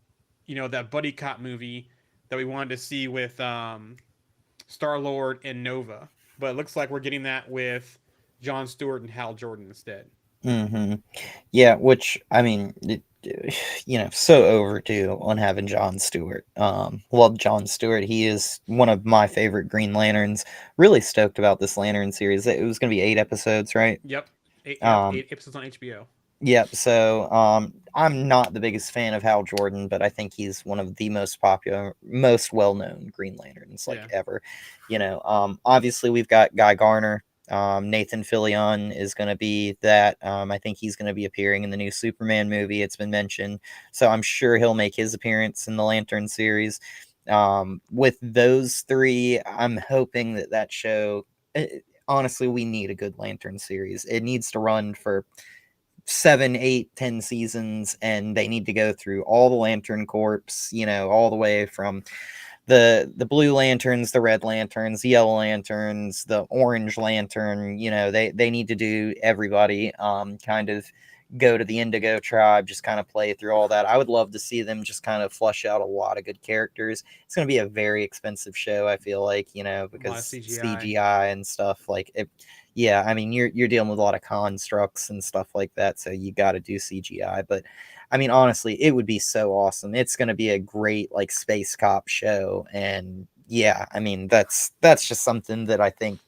that buddy cop movie that we wanted to see with Star-Lord and Nova. But it looks like we're getting that with Jon Stewart and Hal Jordan instead. Mm-hmm. Yeah, which I mean, so overdue on having John Stewart. Love John Stewart. He is one of my favorite Green Lanterns. Really stoked about this Lantern series. It was going to be 8 episodes, right? Yep. Um, 8 episodes on HBO. Yep. So, I'm not the biggest fan of Hal Jordan, but I think he's one of the most popular, most well-known Green Lanterns like Yeah. ever. Obviously we've got Guy Garner. Nathan Fillion is going to be that. I think he's going to be appearing in the new Superman movie. It's been mentioned, so I'm sure he'll make his appearance in the Lantern series. With those three, I'm hoping that show. Honestly, we need a good Lantern series. It needs to run for 7, 8, 10 seasons, and they need to go through all the Lantern Corps, all the way from the blue lanterns, the red lanterns, the yellow lanterns, the orange lantern. They need to do everybody, kind of go to the Indigo tribe, just kind of play through all that. I would love to see them just kind of flush out a lot of good characters. It's going to be a very expensive show, I feel like, because CGI. CGI and stuff like it. Yeah, I mean, you're dealing with a lot of constructs and stuff like that, so you got to do CGI. But I mean, honestly, it would be so awesome. It's going to be a great like space cop show, and yeah, I mean, that's just something that I think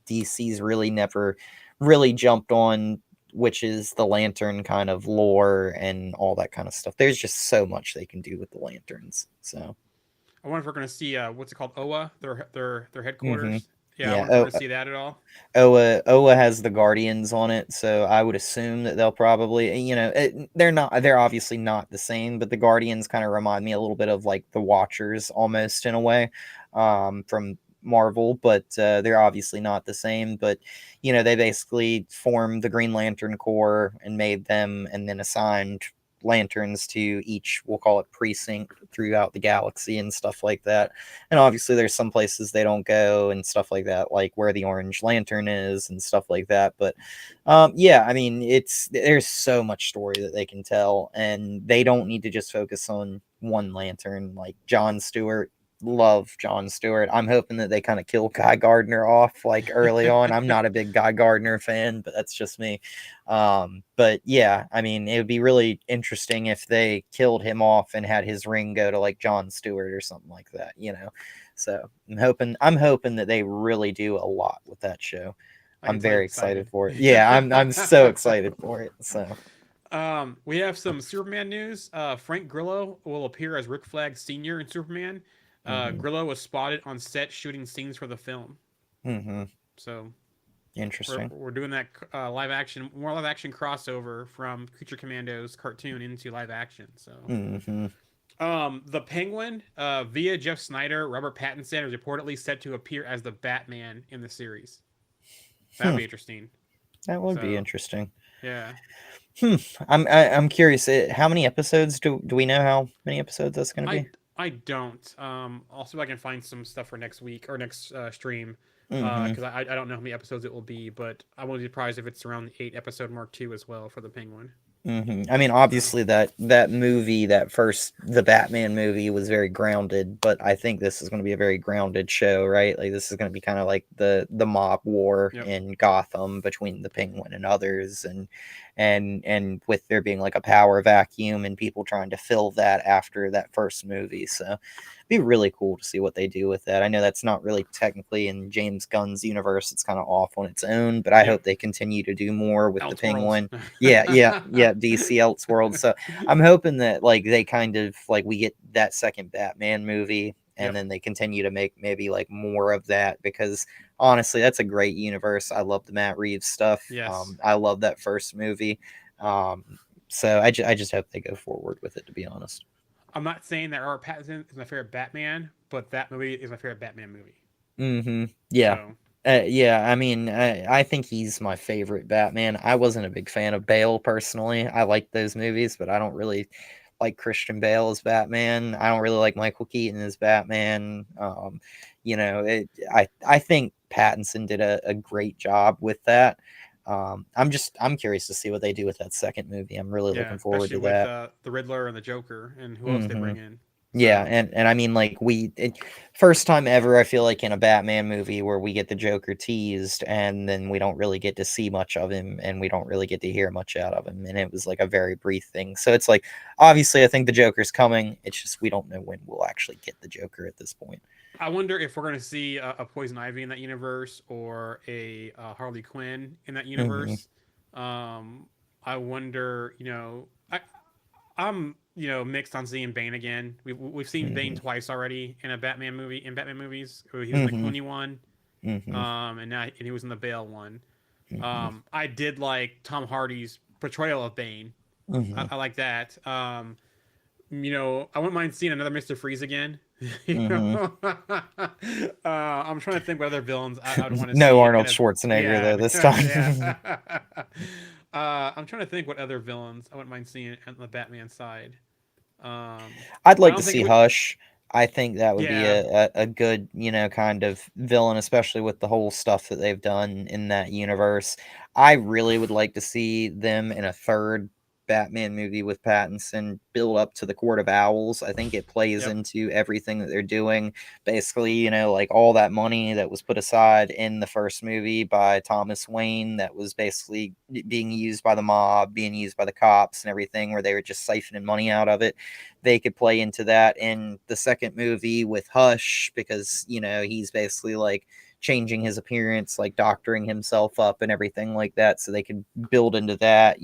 DC's really never really jumped on, which is the Lantern kind of lore and all that kind of stuff. There's just so much they can do with the Lanterns. So I wonder if we're going to see what's it called, OA, their hmm headquarters. Yeah, I yeah. wonder if we're going to see that at all. Oa has the Guardians on it, so I would assume that they'll probably, they're obviously not the same, but the Guardians kind of remind me a little bit of like the Watchers almost in a way, from Marvel, but they're obviously not the same. But they basically formed the Green Lantern Corps and made them, and then assigned lanterns to each, we'll call it, precinct throughout the galaxy and stuff like that. And obviously there's some places they don't go and stuff like that, like where the Orange Lantern is and stuff like that. But yeah, I mean, there's so much story that they can tell, and they don't need to just focus on one lantern. Like John Stewart, love John Stewart. I'm hoping that they kind of kill Guy Gardner off like early on. I'm not a big Guy Gardner fan, but that's just me. But yeah, I mean, it would be really interesting if they killed him off and had his ring go to like John Stewart or something like that. So I'm hoping that they really do a lot with that show. I'm very excited for it. Yeah, I'm so excited for it. So we have some Superman news. Frank Grillo will appear as Rick Flag Sr. in Superman. Grillo was spotted on set shooting scenes for the film. So interesting. We're doing that more live action crossover from Creature Commandos cartoon into live action. So the Penguin, via Jeff Snyder, Robert Pattinson is reportedly set to appear as the Batman in the series. That'd be interesting. That would be interesting. Yeah. I'm curious. How many episodes do we know? How many episodes that's going to be? I don't. I'll see if I can find some stuff for next week or next stream. Because I don't know how many episodes it will be, but I won't be surprised if it's around the 8 episode mark too as well for the Penguin. I mean, obviously that movie, the Batman movie, was very grounded, but I think this is going to be a very grounded show, right? Like this is going to be kind of like the mob war in Gotham between the Penguin and others, and with there being like a power vacuum and people trying to fill that after that first movie. So it'd be really cool to see what they do with that. I know that's not really technically in James Gunn's universe. It's kind of off on its own, but I hope they continue to do more with the Penguin. Yeah, DC Elseworlds. So I'm hoping that like they kind of like we get that second Batman movie, and then they continue to make maybe like more of that, because honestly, that's a great universe. I love the Matt Reeves stuff. Yes. I love that first movie. So I just hope they go forward with it, to be honest. I'm not saying that Robert Pattinson is my favorite Batman, but that movie is my favorite Batman Yeah. movie. Yeah, I mean, I think he's my favorite Batman. I wasn't a big fan of Bale personally. I like those movies, but I don't really like Christian Bale as Batman. I don't really like Michael Keaton as Batman. I think Pattinson did a great job with that. I'm curious to see what they do with that second movie. I'm really looking forward to that. With the Riddler and the Joker and who else they bring in. Yeah, So and I mean, like, first time ever, I feel like, in a Batman movie where we get the Joker teased, and then we don't really get to see much of him, and we don't really get to hear much out of him, and it was like a very brief thing. So it's like, obviously, I think the Joker's coming. It's just we don't know when we'll actually get the Joker at this point. I wonder if we're going to see a Poison Ivy in that universe or a Harley Quinn in that Hmm. universe. I wonder, I'm mixed on seeing Bane again. We've seen Bane Hmm. twice already in a Batman movie in Batman movies. He was in the Hmm. Clooney one, Hmm. and he was in the Bale one. Hmm. I did like Tom Hardy's portrayal of Bane. Hmm. I like that. I wouldn't mind seeing another Mister Freeze again. you Hmm. know, I'm trying to think what other villains I would want to No see. Arnold And Schwarzenegger yeah, though this time. yeah. I'm trying to think what other villains I wouldn't mind seeing on the Batman side. I'd I like to don't think see it would. Hush. I think that would be Yeah, a good, kind of villain, especially with the whole stuff that they've done in that universe. I really would like to see them in a third Batman movie with Pattinson build up to the Court of Owls. I think it plays yep, into everything that they're doing. Basically, like all that money that was put aside in the first movie by Thomas Wayne that was basically being used by the mob, being used by the cops and everything, where they were just siphoning money out of it. They could play into that in the second movie with Hush because, he's basically like changing his appearance, like doctoring himself up and everything like that. So they could build into that,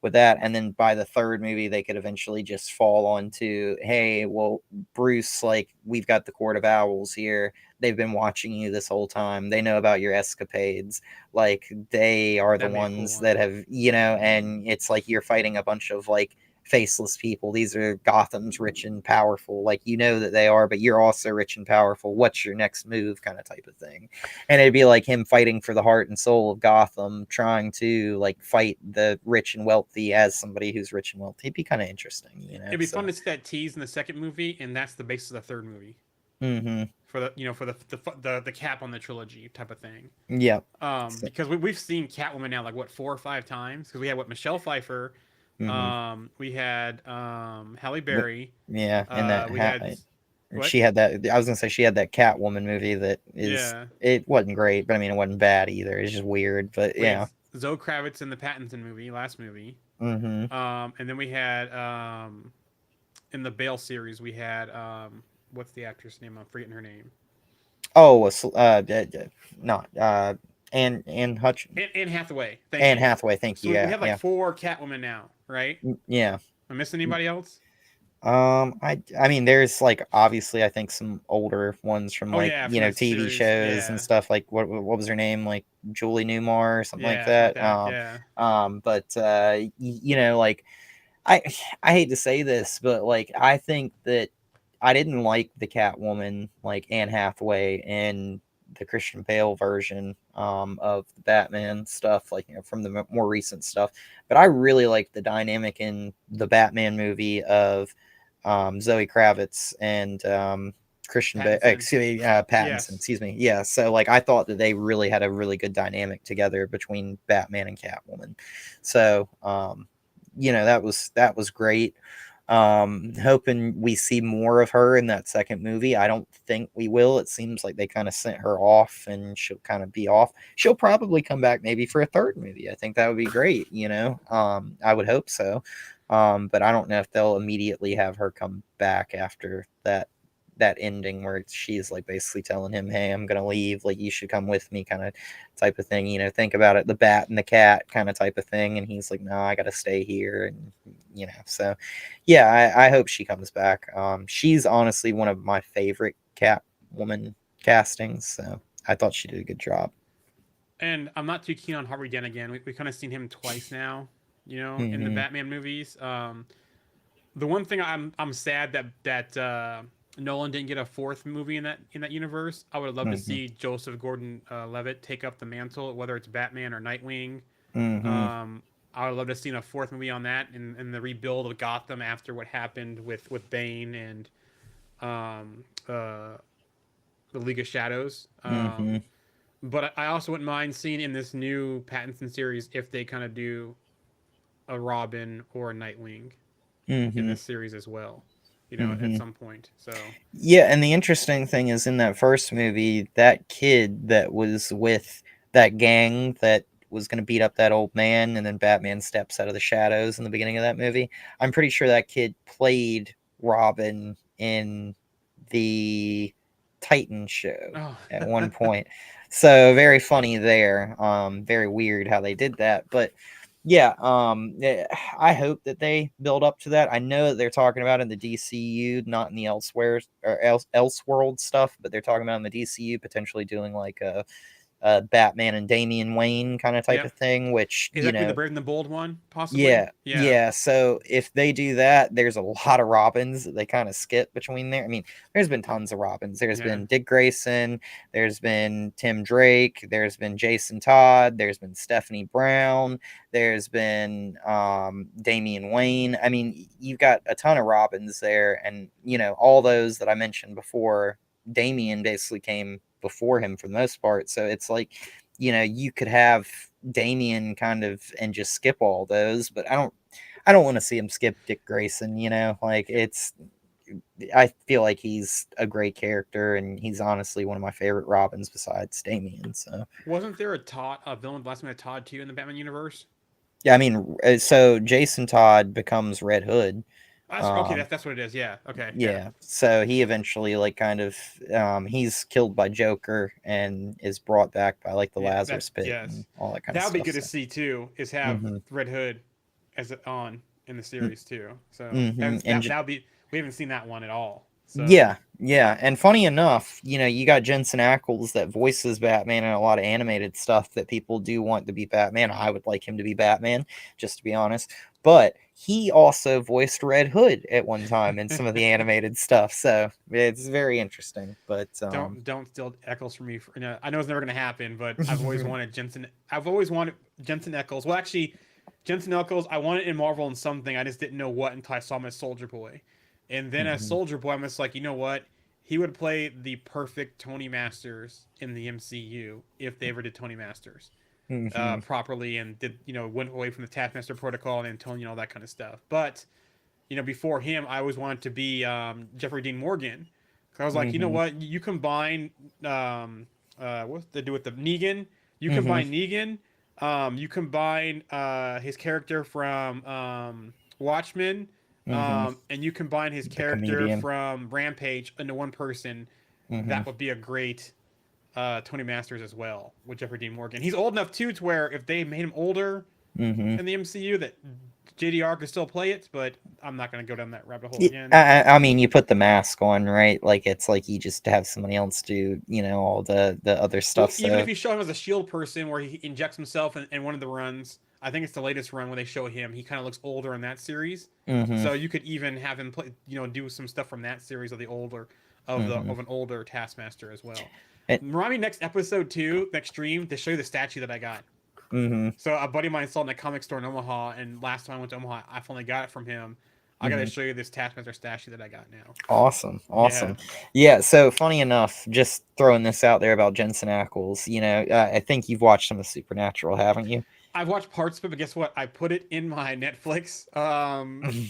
with that. And then by the third movie, they could eventually just fall onto, hey, well, Bruce, like, we've got the Court of Owls here. They've been watching you this whole time. They know about your escapades. Like, they are the that'd be a cool ones one. that have, and it's like you're fighting a bunch of like faceless people. These are Gotham's rich and powerful. Like, that they are, but you're also rich and powerful. What's your next move, kind of type of thing. And it'd be like him fighting for the heart and soul of Gotham, trying to like fight the rich and wealthy as somebody who's rich and wealthy. It'd be kind of interesting, It'd be So, fun to see that tease in the second movie, and that's the basis of the third movie mm-hmm. for the cap on the trilogy type of thing. Yep. So, Because we've seen Catwoman now like what 4 or 5 times because we had Michelle Pfeiffer, mm-hmm. we had Halle Berry, Yeah, and that we had what she had that. I was gonna say she had that Catwoman movie that is. yeah It wasn't great, but I mean, it wasn't bad either. It's just weird, but we had yeah. Zoe Kravitz in the Pattinson movie last movie, Mm-hmm. and then we had in the Bale series we had what's the actress name? I'm forgetting her name. Oh, not Anne Hutch, Anne Hathaway. Thank Anne you. Hathaway. Thank you. So we Yeah, have like yeah, 4 Catwoman now, right? yeah. Am I missing anybody else? I mean, there's like obviously I think some older ones from Oh like yeah, from the TV series. shows and Yeah, stuff. Like what was her name? Like Julie Newmar or something like yeah, something like that. that. Yeah, But like I I hate to say this, but like I think that I didn't like the Catwoman, like Anne Hathaway in the Christian Bale version of the Batman stuff, like from the more recent stuff. But I really like the dynamic in the Batman movie of Zoe Kravitz and Christian Bale, Pattinson. excuse me, Pattinson, Yes, excuse me. Yeah, so like I thought that they really had a really good dynamic together between Batman and Catwoman. So that was great. Hoping we see more of her in that second movie. I don't think we will. It seems like they kind of sent her off and she'll kind of be off. She'll probably come back maybe for a third movie. I think that would be great, I would hope so. But I don't know if they'll immediately have her come back after that ending where she's like basically telling him, hey, I'm gonna leave, like you should come with me, kind of type of thing. Think about it, the bat and the cat kind of type of thing. And he's like, no, I gotta stay here. And so yeah, I hope she comes back. She's honestly one of my favorite Catwoman castings, so I thought she did a good job. and I'm not too keen on Harvey Dent again. We kind of seen him twice now, in the Hmm. Batman movies. The one thing I'm sad that Nolan didn't get a fourth movie in that universe. I would love to Hmm. see Joseph Gordon-Levitt take up the mantle, whether it's Batman or Nightwing. Hmm. I would love to see a fourth movie on that and the rebuild of Gotham after what happened with Bane and um, uh, the League of Shadows. Hmm. But I also wouldn't mind seeing in this new Pattinson series if they kind of do a Robin or a Nightwing in Hmm. this series as well. at some point. So yeah, and the interesting thing is in that first movie, that kid that was with that gang that was going to beat up that old man, and then Batman steps out of the shadows in the beginning of that movie. I'm pretty sure that kid played Robin in the Titan show at one point. So very funny there. Very weird how they did that, but yeah, I hope that they build up to that. I know that they're talking about it in the DCU, not in the elsewhere or Elseworld stuff, but they're talking about in the DCU potentially doing like a Batman and Damian Wayne kind of type of thing, which is that be the Brave and the Bold one, possibly? Yeah. So if they do that, there's a lot of Robins that they kind of skip between there. I mean, there's been tons of Robins. There's been Dick Grayson, there's been Tim Drake, there's been Jason Todd, there's been Stephanie Brown, there's been Damian Wayne. I mean, you've got a ton of Robins there, and all those that I mentioned before, Damian basically came before him for the most part. So it's like, you could have Damian kind of and just skip all those, but I don't want to see him skip Dick Grayson, like I feel like he's a great character, and he's honestly one of my favorite Robins besides Damian. So wasn't there a villain last name Todd too in the Batman universe? Yeah, I mean, so Jason Todd becomes Red Hood. Okay, that's what it is. Yeah. Okay. Yeah. So he eventually he's killed by Joker and is brought back by like the Lazarus Pit and all that kind of stuff. That would be good to see too, is have Red Hood as on in the series too. So that would be, we haven't seen that one at all. So. Yeah. And funny enough, you got Jensen Ackles that voices Batman in a lot of animated stuff that people do want to be Batman. I would like him to be Batman, just to be honest. But he also voiced Red Hood at one time in some of the animated stuff. So it's very interesting. But don't steal Ackles from me. I know it's never going to happen, but I've always wanted Jensen Ackles. Well, actually, Jensen Ackles, I wanted in Marvel in something. I just didn't know what until I saw him as Soldier Boy. And then as Soldier Boy, I'm just like, you know what? He would play the perfect Tony Masters in the MCU if they ever did Tony Masters properly and did, went away from the Taskmaster Protocol and Antonio and all that kind of stuff. But, before him, I always wanted to be Jeffrey Dean Morgan. I was like, you know what? You combine, what's to do with the Negan? You combine Negan. You combine his character from Watchmen. And you combine his character from Rampage into one person, that would be a great Tony Masters as well with Jeffrey Dean Morgan. He's old enough too to where if they made him older in the MCU, that JDR could still play it, but I'm not going to go down that rabbit hole again. I mean, you put the mask on, right? Like it's like you just have somebody else do, all the other stuff. Well, even if you show him as a shield person where he injects himself in one of the runs. I think it's the latest run when they show him. He kind of looks older in that series, so you could even have him play, do some stuff from that series of the older of an older Taskmaster as well. Remind me next episode too, next stream, to show you the statue that I got. So a buddy of mine saw it in a comic store in Omaha, and last time I went to Omaha, I finally got it from him. I got to show you this Taskmaster statue that I got now. Awesome. Yeah. So funny enough, just throwing this out there about Jensen Ackles. I think you've watched some of Supernatural, haven't you? I've watched parts of it, but guess what? I put it in my Netflix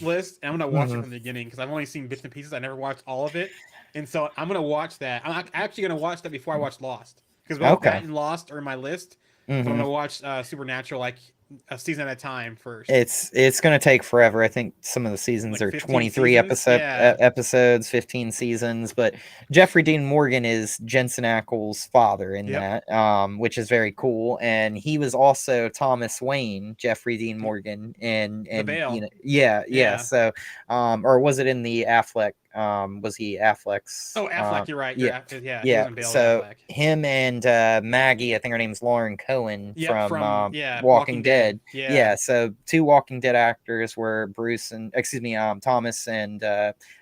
list, and I'm going to watch it from the beginning because I've only seen bits and pieces. I never watched all of it. And so I'm going to watch that. I'm actually going to watch that before I watch Lost. Because both that and Lost are in my list. So I'm going to watch Supernatural like a season at a time first. It's going to take forever. I think some of the seasons are 23 episodes, 15 seasons. But Jeffrey Dean Morgan is Jensen Ackles' father in that, which is very cool. And he was also Thomas Wayne, Jeffrey Dean Morgan, and The Bale. So, or was it in the Affleck? Was he Affleck's? Oh, Affleck, you're right. Yeah. Bale, so Affleck. him and Maggie, I think her name's Lauren Cohen from Walking Dead. Yeah. So two Walking Dead actors were Thomas and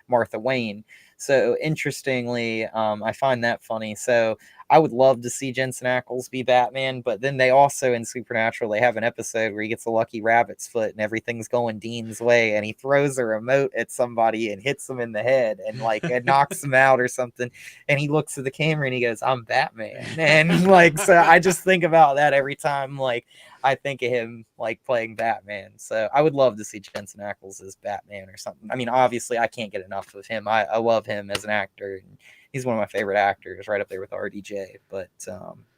Martha Wayne. So interestingly, I find that funny. So I would love to see Jensen Ackles be Batman, but then they also in Supernatural, they have an episode where he gets a lucky rabbit's foot and everything's going Dean's way, and he throws a remote at somebody and hits them in the head and it knocks them out or something. And he looks at the camera and he goes, "I'm Batman." And so I just think about that every time. I think of him like playing Batman. So I would love to see Jensen Ackles as Batman or something. I mean, obviously, I can't get enough of him. I love him as an actor. And he's one of my favorite actors, right up there with RDJ. But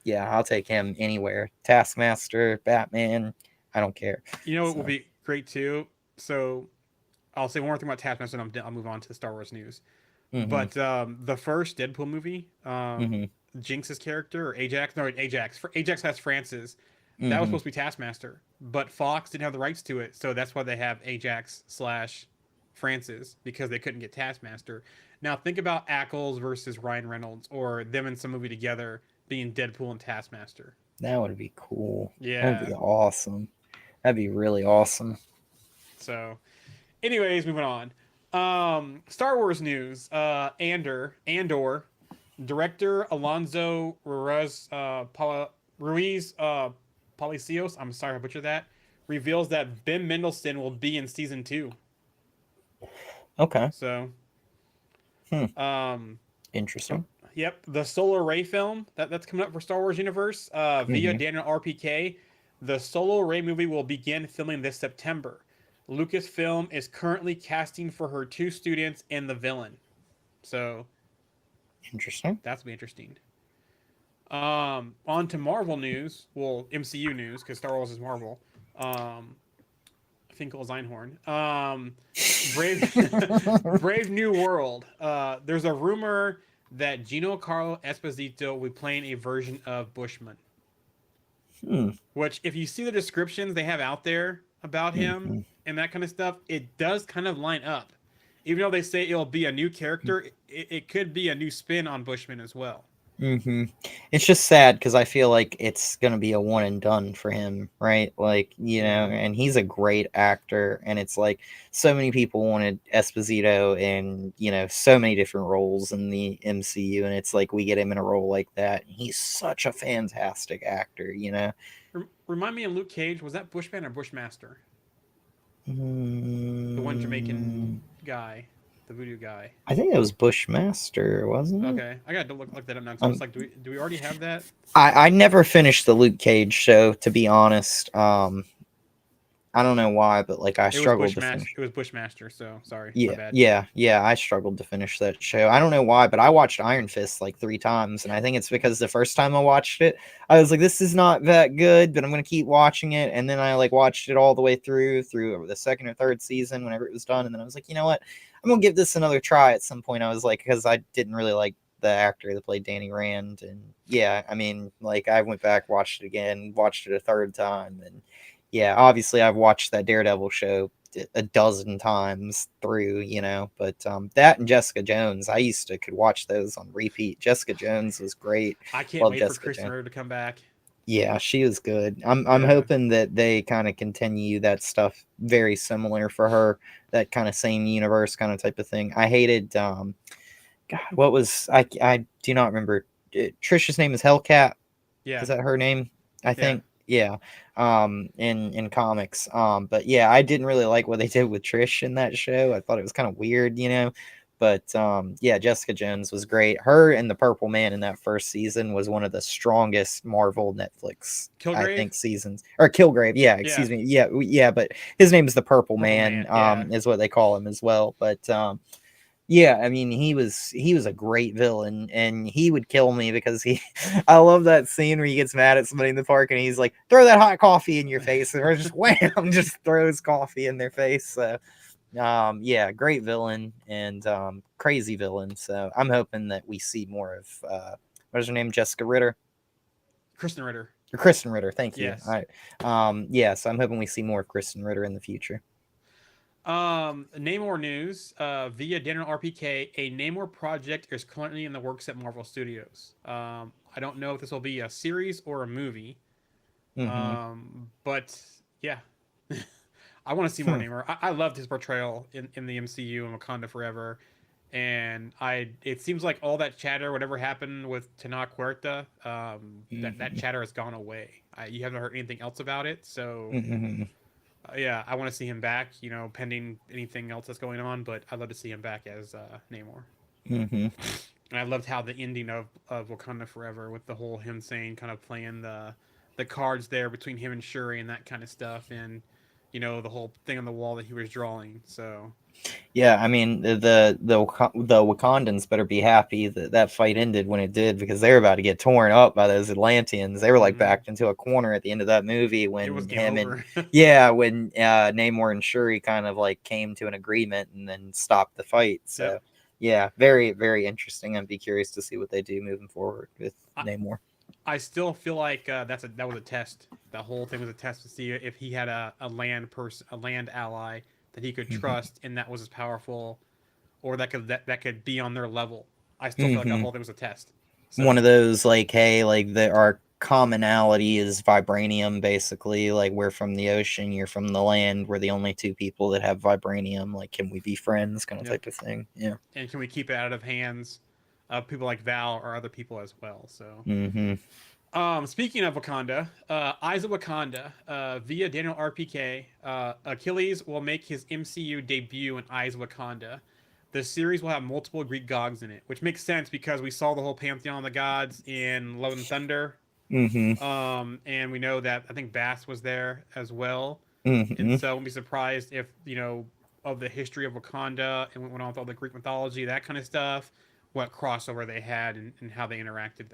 yeah, I'll take him anywhere. Taskmaster, Batman, I don't care. You know, it will So, be great too. So I'll say one more thing about Taskmaster, and I'll move on to the Star Wars news. mhm, But the first Deadpool movie, mhm, Jinx's character or Ajax, no, Ajax. Ajax has Francis. That was mhm. supposed to be Taskmaster, but Fox didn't have the rights to it, so that's why they have Ajax slash Francis because they couldn't get Taskmaster. Now think about Ackles versus Ryan Reynolds, or them in some movie together being Deadpool and Taskmaster. That would be cool. That would be Yeah. awesome. That'd be really awesome. So, anyways, moving on. Star Wars news. Andor, director Alonso Ruiz Palacios. I'm sorry I butchered that. Reveals that Ben Mendelsohn will be in season 2. Okay. So, Hmm. um, Interesting. yep, the Solo Ray film that's coming up for Star Wars Universe via Mhm. Daniel RPK. The Solo Ray movie will begin filming this September. Lucasfilm is currently casting for her 2 students and the villain. So Interesting. that's be interesting. On to Marvel news. Well, MCU news because Star Wars is Marvel. Finkel Einhorn. Brave New World. There's a rumor that Giancarlo Esposito will be playing a version of Bushman. Hmm. Which, if you see the descriptions they have out there about him Mhm. and that kind of stuff, it does kind of line up. Even though they say it'll be a new character, it could be a new spin on Bushman as well. Mm-hmm. It's just sad because I feel like it's gonna be a one and done for him, right? Like, you know, and he's a great actor, and it's like so many people wanted Esposito in, you know, so many different roles in the MCU, and it's like we get him in a role like that. And he's such a fantastic actor, you know. Remind me of Luke Cage. Was that Bushman or Bushmaster? The one Mm, Jamaican guy, the voodoo guy. I think it was Bushmaster, wasn't it? Okay, I got to look that up now. So I was like, do we already have that? I never finished the Luke Cage show, to be honest. I don't know why, but like I struggled to finish. It was Bushmaster. So sorry, my Yeah, bad. yeah. I struggled to finish that show. I don't know why, but I watched Iron Fist like 3 times, and I think it's because the first time I watched it, I was like, "This is not that good," but I'm gonna keep watching it. And then I like watched it all the way through the second or third season whenever it was done, and then I was like, you know what, I'm gonna give this another try at some point. I was like, because I didn't really like the actor that played Danny Rand, and yeah, I mean, like I went back, watched it again, watched it a third time, and yeah, obviously I've watched that Daredevil show a dozen times through, you know, but that and Jessica Jones, I used to could watch those on repeat. Jessica Jones was great. I can't Love wait Jessica for Kristen Jones. Ritter to come back. Yeah, she was good. I'm Yeah. hoping that they kind of continue that stuff very similar for her, that kind of same universe kind of type of thing. I hated God, what was I do not remember. Trisha's name is Hellcat. Yeah. Is that her name? I think. Yeah. In comics. But yeah, I didn't really like what they did with Trish in that show. I thought it was kind of weird, you know. But yeah, Jessica Jones was great. Her and the Purple Man in that first season was one of the strongest Marvel Netflix, Kilgrave? I think, seasons. Or Kilgrave, yeah, excuse me. Yeah, but his name is the Purple Man, is what they call him as well. But yeah, I mean, he was a great villain, and he would kill me because I love that scene where he gets mad at somebody in the park and he's like, throw that hot coffee in your face, or just wham, just throws coffee in their face. So yeah, great villain and crazy villain. So I'm hoping that we see more of what is her name? Jessica Ritter. Kristen Ritter. Or Kristen Ritter, thank you. Yes. Yeah, so I'm hoping we see more of Kristen Ritter in the future. Namor news via Daniel RPK. A Namor project is currently in the works at Marvel Studios. I don't know if this will be a series or a movie. But yeah, I want to see more Namor. I loved his portrayal in the MCU and Wakanda Forever, and it seems like all that chatter, whatever happened with Tenoch Huerta, that chatter has gone away. You haven't heard anything else about it, so. Yeah, I want to see him back, you know, pending anything else that's going on, but I'd love to see him back as Namor. And I loved how the ending of Wakanda Forever, with the whole him saying, kind of playing the the cards there between him and Shuri and that kind of stuff, and the whole thing on the wall that he was drawing. So Yeah, I mean the Wakandans better be happy that that fight ended when it did, because they were about to get torn up by those Atlanteans. They were like backed into a corner at the end of that movie it was when game over. when Namor and Shuri kind of like came to an agreement and then stopped the fight. So Yep. yeah, very very interesting. I'd be curious to see what they do moving forward with I, Namor. I still feel like that was a test. The whole thing was a test to see if he had a land ally that he could trust, and that was as powerful, or that could be on their level. I still feel like the whole thing was a test. So, One of those like, hey, like our commonality is vibranium, basically. Like, we're from the ocean, you're from the land. We're the only two people that have vibranium. Like, can we be friends? Kind of Yep. type of thing. Yeah. And can we keep it out of hands of people like Val or other people as well? So. Speaking of Wakanda, Eyes of Wakanda, via Daniel RPK, Achilles will make his MCU debut in Eyes of Wakanda. The series will have multiple Greek gods in it, which makes sense because we saw the whole pantheon of the gods in Love and Thunder. And we know that I think Bass was there as well. And so I won't be surprised if, of the history of Wakanda and what went on with all the Greek mythology, that kind of stuff, what crossover they had and how they interacted,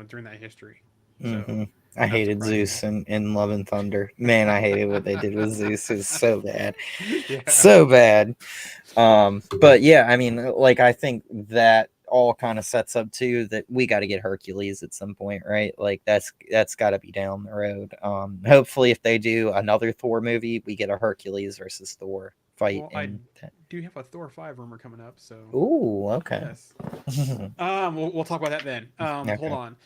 during that history. So, I hated Zeus in Love and Thunder. Man, I hated what they did with Zeus. It was so bad. Yeah. So bad. But yeah, I mean, like, I think that all kind of sets up too that we got to get Hercules at some point, right? Like, that's got to be down the road. Hopefully if they do another Thor movie, we get a Hercules versus Thor fight. Well, I do have a Thor 5 rumor coming up, so. Ooh, okay. Yes. We'll talk about that then. Okay. Hold on.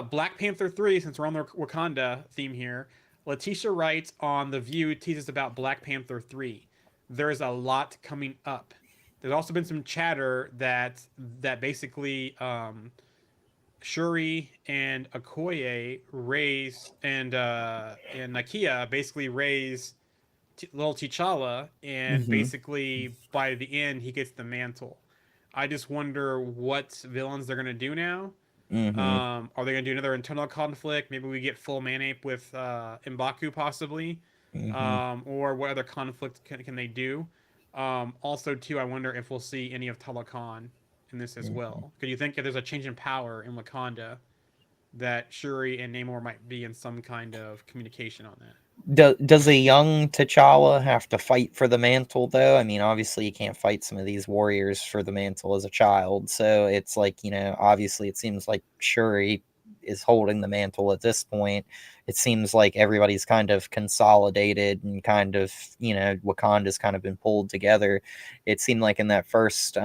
Black Panther 3, since we're on the Wakanda theme here, Letitia writes on The View, teases about Black Panther 3. There's a lot coming up. There's also been some chatter that basically Shuri and Okoye raise and Nakia basically raise little T'Challa, and basically by the end he gets the mantle. I just wonder what villains they're gonna do now. Are they going to do another internal conflict? Maybe we get full Manape with M'Baku possibly, or what other conflict can they do? Also, too, I wonder if we'll see any of Talokan in this as well. Could you think if there's a change in power in Wakanda, that Shuri and Namor might be in some kind of communication on that? Does a young T'Challa have to fight for the mantle, though? I mean, obviously, you can't fight some of these warriors for the mantle as a child. So it's like, obviously, it seems like Shuri is holding the mantle at this point. It seems like everybody's kind of consolidated and kind of, Wakanda's kind of been pulled together. It seemed like in that first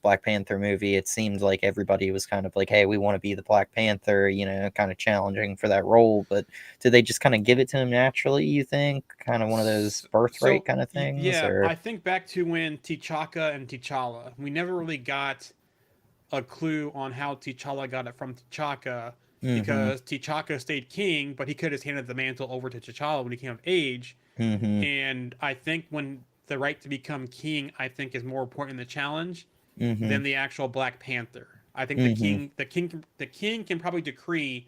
Black Panther movie, it seemed like everybody was kind of like, hey, we want to be the Black Panther, kind of challenging for that role. But did they just kind of give it to him naturally, you think? Kind of one of those birthright kind of things? Yeah, or? I think back to when T'Chaka and T'Challa, we never really got a clue on how T'Challa got it from T'Chaka, because T'Chaka stayed king, but he could have handed the mantle over to T'Challa when he came of age. And I think when the right to become king, I think, is more important in the challenge than the actual Black Panther. I think the king can probably decree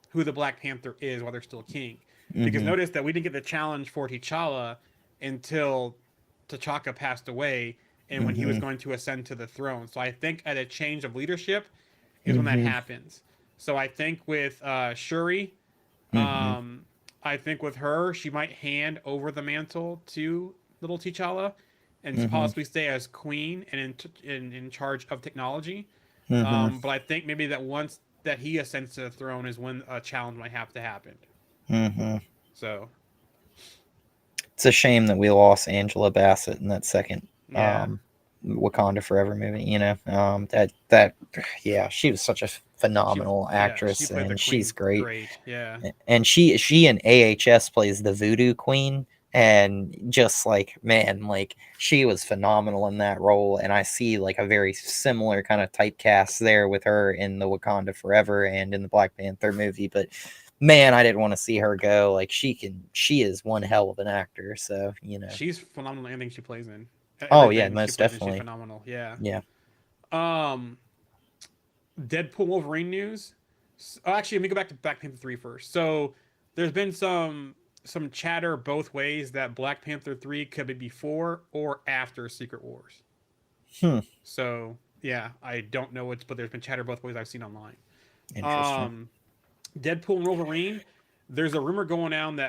who the Black Panther is while they're still king. Because notice that we didn't get the challenge for T'Challa until T'Chaka passed away and when he was going to ascend to the throne. So I think at a change of leadership is when that happens. So I think with Shuri, I think with her, she might hand over the mantle to little T'Challa and possibly stay as queen and in charge of technology. But I think maybe that once that he ascends to the throne is when a challenge might have to happen. So it's a shame that we lost Angela Bassett in that second Wakanda Forever movie. She was such a phenomenal actress, and she's great. Yeah, and she in AHS plays the Voodoo Queen. And just like, man, like, she was phenomenal in that role. And I see like a very similar kind of typecast there with her in the Wakanda Forever and in the Black Panther movie. But man, I didn't want to see her go. Like, she is one hell of an actor. So, she's phenomenal in anything she plays in. Oh yeah, most definitely. She's phenomenal. Yeah. Yeah. Deadpool Wolverine news. Actually, let me go back to Black Panther 3 first. So there's been some chatter both ways that Black Panther 3 could be before or after Secret Wars. Hmm. So yeah, I don't know what's, but there's been chatter both ways I've seen online. Interesting. Deadpool and Wolverine. There's a rumor going on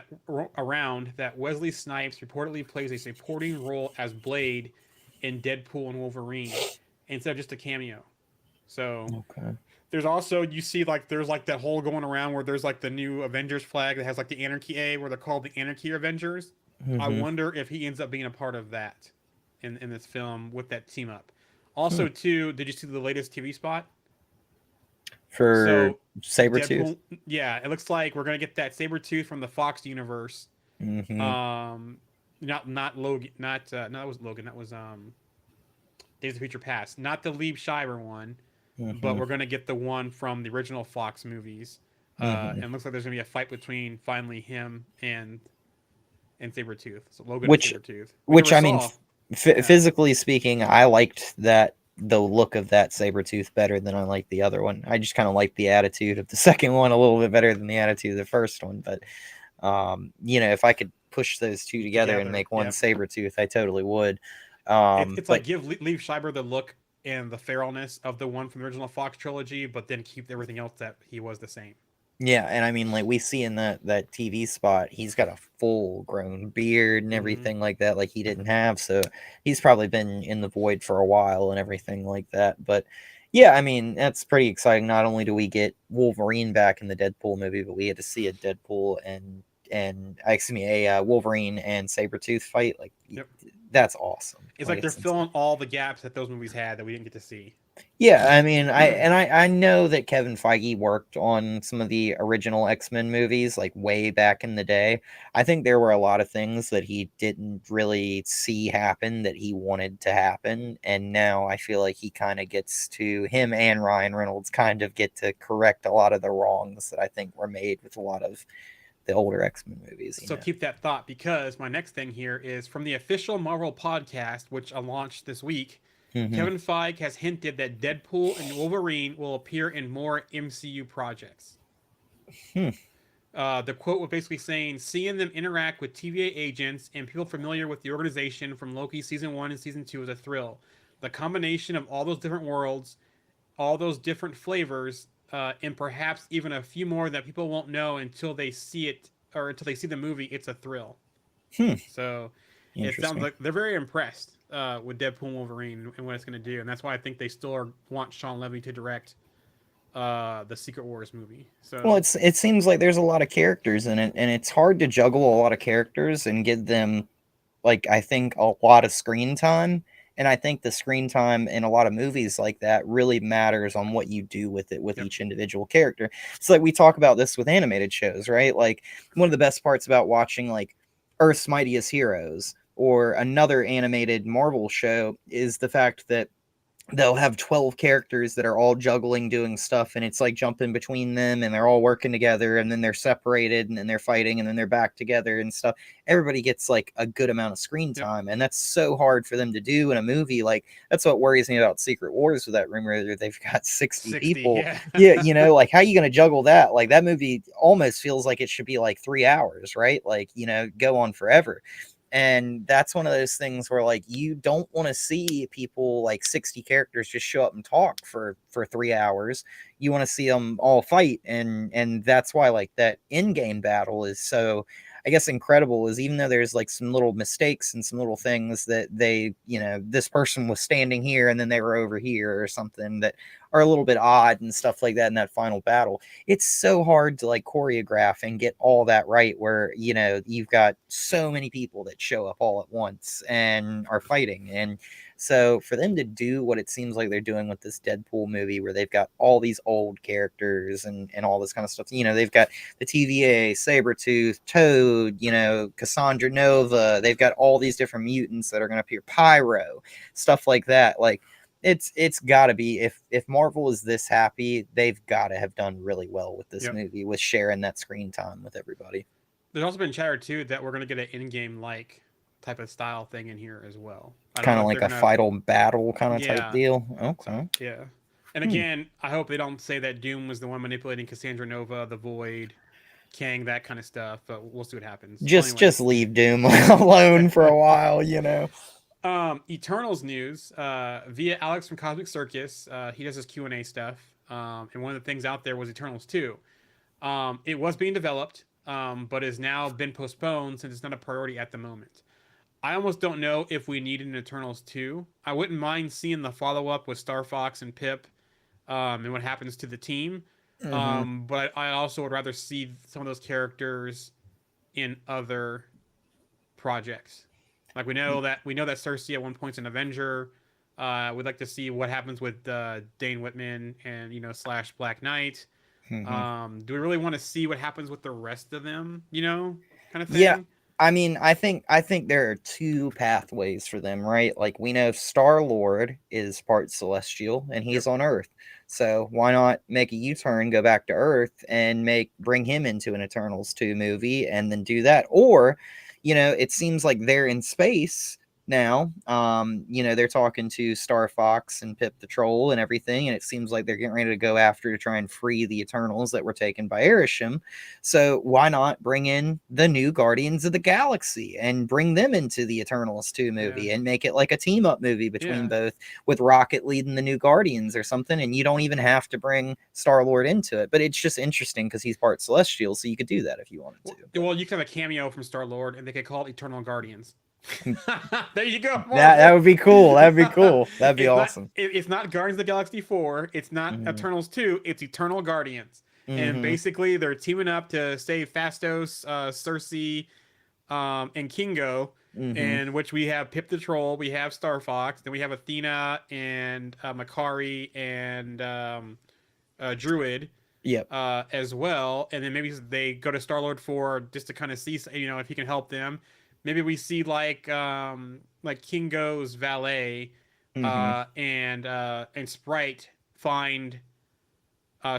around that Wesley Snipes reportedly plays a supporting role as Blade in Deadpool and Wolverine instead of just a cameo. So Okay. there's also, you see, like there's like that whole going around where there's like the new Avengers flag that has like the Anarchy A, where they're called the Anarchy Avengers. I Mhm. wonder if he ends up being a part of that in this film with that team up. Also, too, did you see the latest TV spot? For So Sabretooth. Deadpool, yeah, it looks like we're gonna get that Sabretooth from the Fox universe. Mhm. Not Logan, not no, that was Logan. That was Days of Future Past, not the Liev Schreiber one, but Mhm. we're gonna get the one from the original Fox movies. Mhm. And it looks like there's gonna be a fight between finally him and Sabretooth. So Logan and Which Sabretooth. We which never I mean, saw. Yeah. physically speaking, I liked the look of that Sabretooth better than I liked the other one. I just kind of liked the attitude of the second one a little bit better than the attitude of the first one. But if I could push those two together and Together. make one Yep. Sabretooth, I totally would. It's like But give Liev Schreiber the look and the feralness of the one from the original Fox trilogy, but then keep everything else that he was the same. yeah, and I mean, like we see in that TV spot, he's got a full grown beard and Mm-hmm. everything like that, like he didn't have. So he's probably been in the void for a while and everything like that. But yeah, I mean, that's pretty exciting. Not only do we get Wolverine back in the Deadpool movie, but we get to see a Deadpool and excuse me, a Wolverine and Sabretooth fight. Like Yep. that's awesome. It's Like like they're it's insane. filling all the gaps that those movies had that we didn't get to see. Yeah, I mean, I know that Kevin Feige worked on some of the original X-Men movies like way back in the day. I think there were a lot of things that he didn't really see happen that he wanted to happen, and now I feel like he kind of gets to him and Ryan Reynolds kind of get to correct a lot of the wrongs that I think were made with a lot of the older X-Men movies, So keep that thought, because my next thing here is from the official Marvel podcast, which I launched this week. Mhm. Kevin Feige has hinted that Deadpool and Wolverine will appear in more MCU projects. Hmm. The quote was basically saying, seeing them interact with TVA agents and people familiar with the organization from Loki season 1 and season 2 is a thrill. The combination of all those different worlds, all those different flavors, and perhaps even a few more that people won't know until they see it or until they see the movie, it's a thrill. Hmm. So it sounds Interesting. like they're very impressed with Deadpool and Wolverine and what it's going to do, and that's why I think they still want Sean Levy to direct the Secret Wars movie. Well, So it seems like there's a lot of characters in it, and it's hard to juggle a lot of characters and give them like I think a lot of screen time. And I think the screen time in a lot of movies like that really matters on what you do with it with yep, each individual character. So like we talk about this with animated shows, right? Like one of the best parts about watching like Earth's Mightiest Heroes or another animated Marvel show is the fact that they'll have 12 characters that are all juggling doing stuff, and it's like jumping between them and they're all working together, and then they're separated and then they're fighting and then they're back together and stuff. Everybody gets like a good amount of screen yep, time, and that's so hard for them to do in a movie. Like that's what worries me about Secret Wars with that rumor that they've got 60 60, people. yeah, Yeah, like how are you going to juggle that? Like that movie almost feels like it should be like 3 hours, right? Like go on forever. And that's one of those things where like you don't want to see people like 60 characters just show up and talk for 3 hours. You want to see them all fight, and that's why like that in-game battle is so, I guess, incredible. Is even though there's like some little mistakes and some little things that they, this person was standing here and then they were over here or something that are a little bit odd and stuff like that in that final battle, it's so hard to like choreograph and get all that right where you've got so many people that show up all at once and are fighting. And so for them to do what it seems like they're doing with this Deadpool movie where they've got all these old characters and all this kind of stuff, they've got the TVA, Sabretooth, Toad, Cassandra Nova, they've got all these different mutants that are going to appear, Pyro, stuff like that. Like it's got to be, if Marvel is this happy, they've got to have done really well with this yep. movie, with sharing that screen time with everybody. There's also been chatter too that we're gonna get an in-game like type of style thing in here as well. I don't Kind know of if like they're a gonna, final battle kind of type yeah, deal. so Okay. yeah, And again, I hope they don't say that Doom was the one manipulating Cassandra Nova, the Void, Kang, that kind of stuff. But we'll see what happens. Just leave Doom alone for a while, you know. Eternals news via Alex from Cosmic Circus. He does his Q&A stuff. And one of the things out there was Eternals 2. It was being developed, but has now been postponed since it's not a priority at the moment. I almost don't know if we need an Eternals 2. I wouldn't mind seeing the follow-up with Star Fox and Pip, and what happens to the team. But I also would rather see some of those characters in other projects. Like we know that Cersei at one point's an Avenger. We'd like to see what happens with Dane Whitman and / Black Knight. Do we really want to see what happens with the rest of them? Kind of thing. Yeah. I mean, I think there are two pathways for them, right? Like we know Star-Lord is part Celestial and he's on Earth. So why not make a U-turn, go back to Earth and bring him into an Eternals 2 movie and then do that? Or, it seems like they're in space now. They're talking to Star Fox and Pip the Troll and everything, and it seems like they're getting ready to go after to try and free the Eternals that were taken by Arishem. So why not bring in the new Guardians of the Galaxy and bring them into the Eternals 2 movie and make it like a team up movie between both, with Rocket leading the new Guardians or something, and you don't even have to bring Star-Lord into it. But it's just interesting because he's part Celestial, so you could do that if you wanted to. Well, you could have a cameo from Star-Lord and they could call it Eternal Guardians. There you go. That would be cool. That'd be cool. That'd be awesome. It's not Guardians of the Galaxy 4. It's not Eternals 2. It's Eternal Guardians. And basically, they're teaming up to save Phastos, Cersei, and Kingo. In which we have Pip the Troll, we have Star Fox, then we have Athena and Makari and Druid. Yep. As well. And then maybe they go to Star-Lord just to kind of see, if he can help them. Maybe we see like Kingo's valet and Sprite find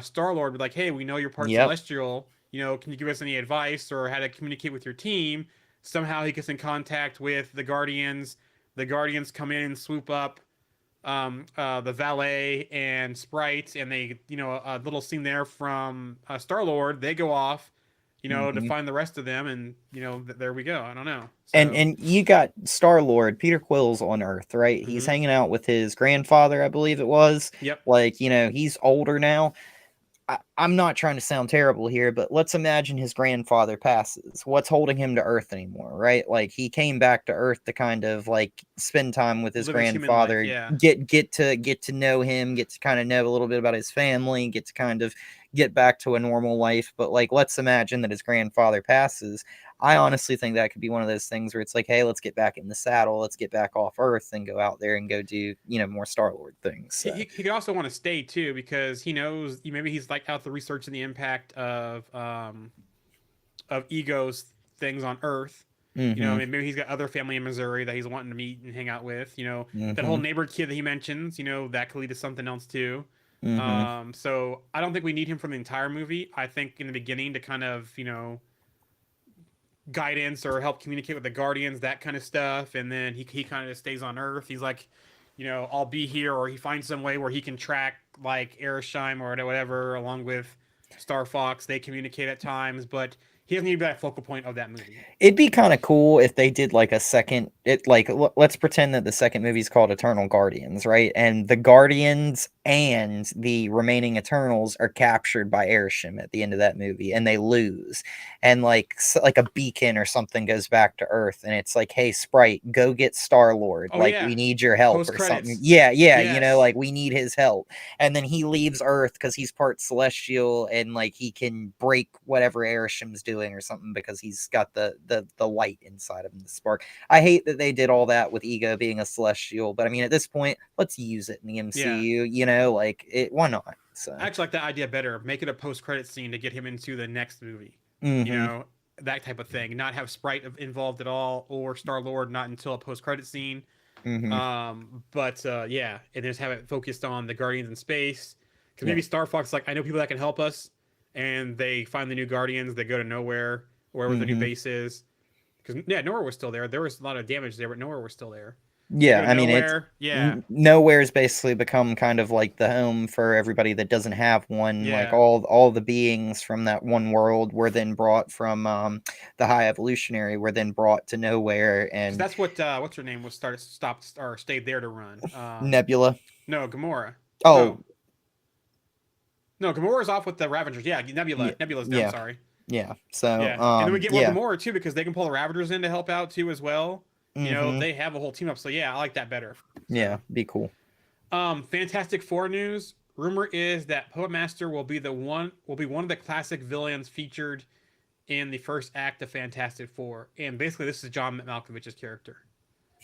Star-Lord, be like, hey, we know you're part Celestial. Can you give us any advice or how to communicate with your team? Somehow he gets in contact with the Guardians. The Guardians come in and swoop up the valet and Sprite, and they, a little scene there from Star-Lord. They go off, to find the rest of them, and there we go. I don't know. So. And you got Star-Lord, Peter Quill's on Earth, right? He's hanging out with his grandfather, I believe it was. Yep. Like, he's older now. I'm not trying to sound terrible here, but let's imagine his grandfather passes. What's holding him to Earth anymore, right? Like, he came back to Earth to kind of like spend time with his grandfather, get to know him, get to kind of know a little bit about his family, get to kind of get back to a normal life. But like, let's imagine that his grandfather passes. I honestly think that could be one of those things where it's like, hey, let's get back in the saddle, let's get back off Earth and go out there and go do, more Star-Lord things. So. He could also want to stay too, because he knows maybe he's like out the research and the impact of Ego's things on Earth. Maybe he's got other family in Missouri that he's wanting to meet and hang out with. That whole neighbor kid that he mentions, that could lead to something else too. So I don't think we need him for the entire movie. I think in the beginning to kind of, guidance or help communicate with the Guardians, that kind of stuff, and then he kind of stays on Earth. He's like, I'll be here, or he finds some way where he can track like Arishem or whatever along with Star Fox. They communicate at times, but he doesn't need to be that focal point of that movie. It'd be kind of cool if they did like a second. Let's pretend that the second movie is called Eternal Guardians, right? And the Guardians and the remaining Eternals are captured by Arishem at the end of that movie, and they lose. And like a beacon or something goes back to Earth, and it's like, hey, Sprite, go get Star-Lord. We need your help or something. Yeah, yes. Like we need his help. And then he leaves Earth because he's part Celestial, and like he can break whatever Arishem's doing or something because he's got the light inside of him, the spark. I hate that they did all that with Ego being a Celestial, but I mean, at this point, let's use it in the MCU. Why not? So I actually like that idea better. Make it a post-credit scene to get him into the next movie. That type of thing. Not have Sprite involved at all, or Star-Lord not until a post-credit scene. And just have it focused on the Guardians in space. Because maybe Star Fox, like, I know people that can help us, and they find the new Guardians. They go to Nowhere, wherever the new base is. Because Nowhere was still there. There was a lot of damage there, but Nowhere was still there. Yeah, I mean, Nowhere. Yeah. Nowhere's basically become kind of like the home for everybody that doesn't have one. Like Yeah. all the beings from that one world were then brought from the High Evolutionary were then brought to Nowhere, Because and that's what what's her name was stopped or stayed there to run. Nebula. No, Gamora. Oh, No, no, Gamora's off with the Ravagers. Yeah, yeah, Nebula. Nebula's there. I'm yeah, sorry. yeah. So, Yeah, and then we get more yeah. Gamora too because they can pull the Ravagers in to help out too as well. You know, Mm-hmm. they have a whole team up. So yeah, I like that better. Yeah, So, be cool. Fantastic Four news. Rumor is that Puppet Master will be one of the classic villains featured in the first act of Fantastic Four, and basically this is John Malkovich's character.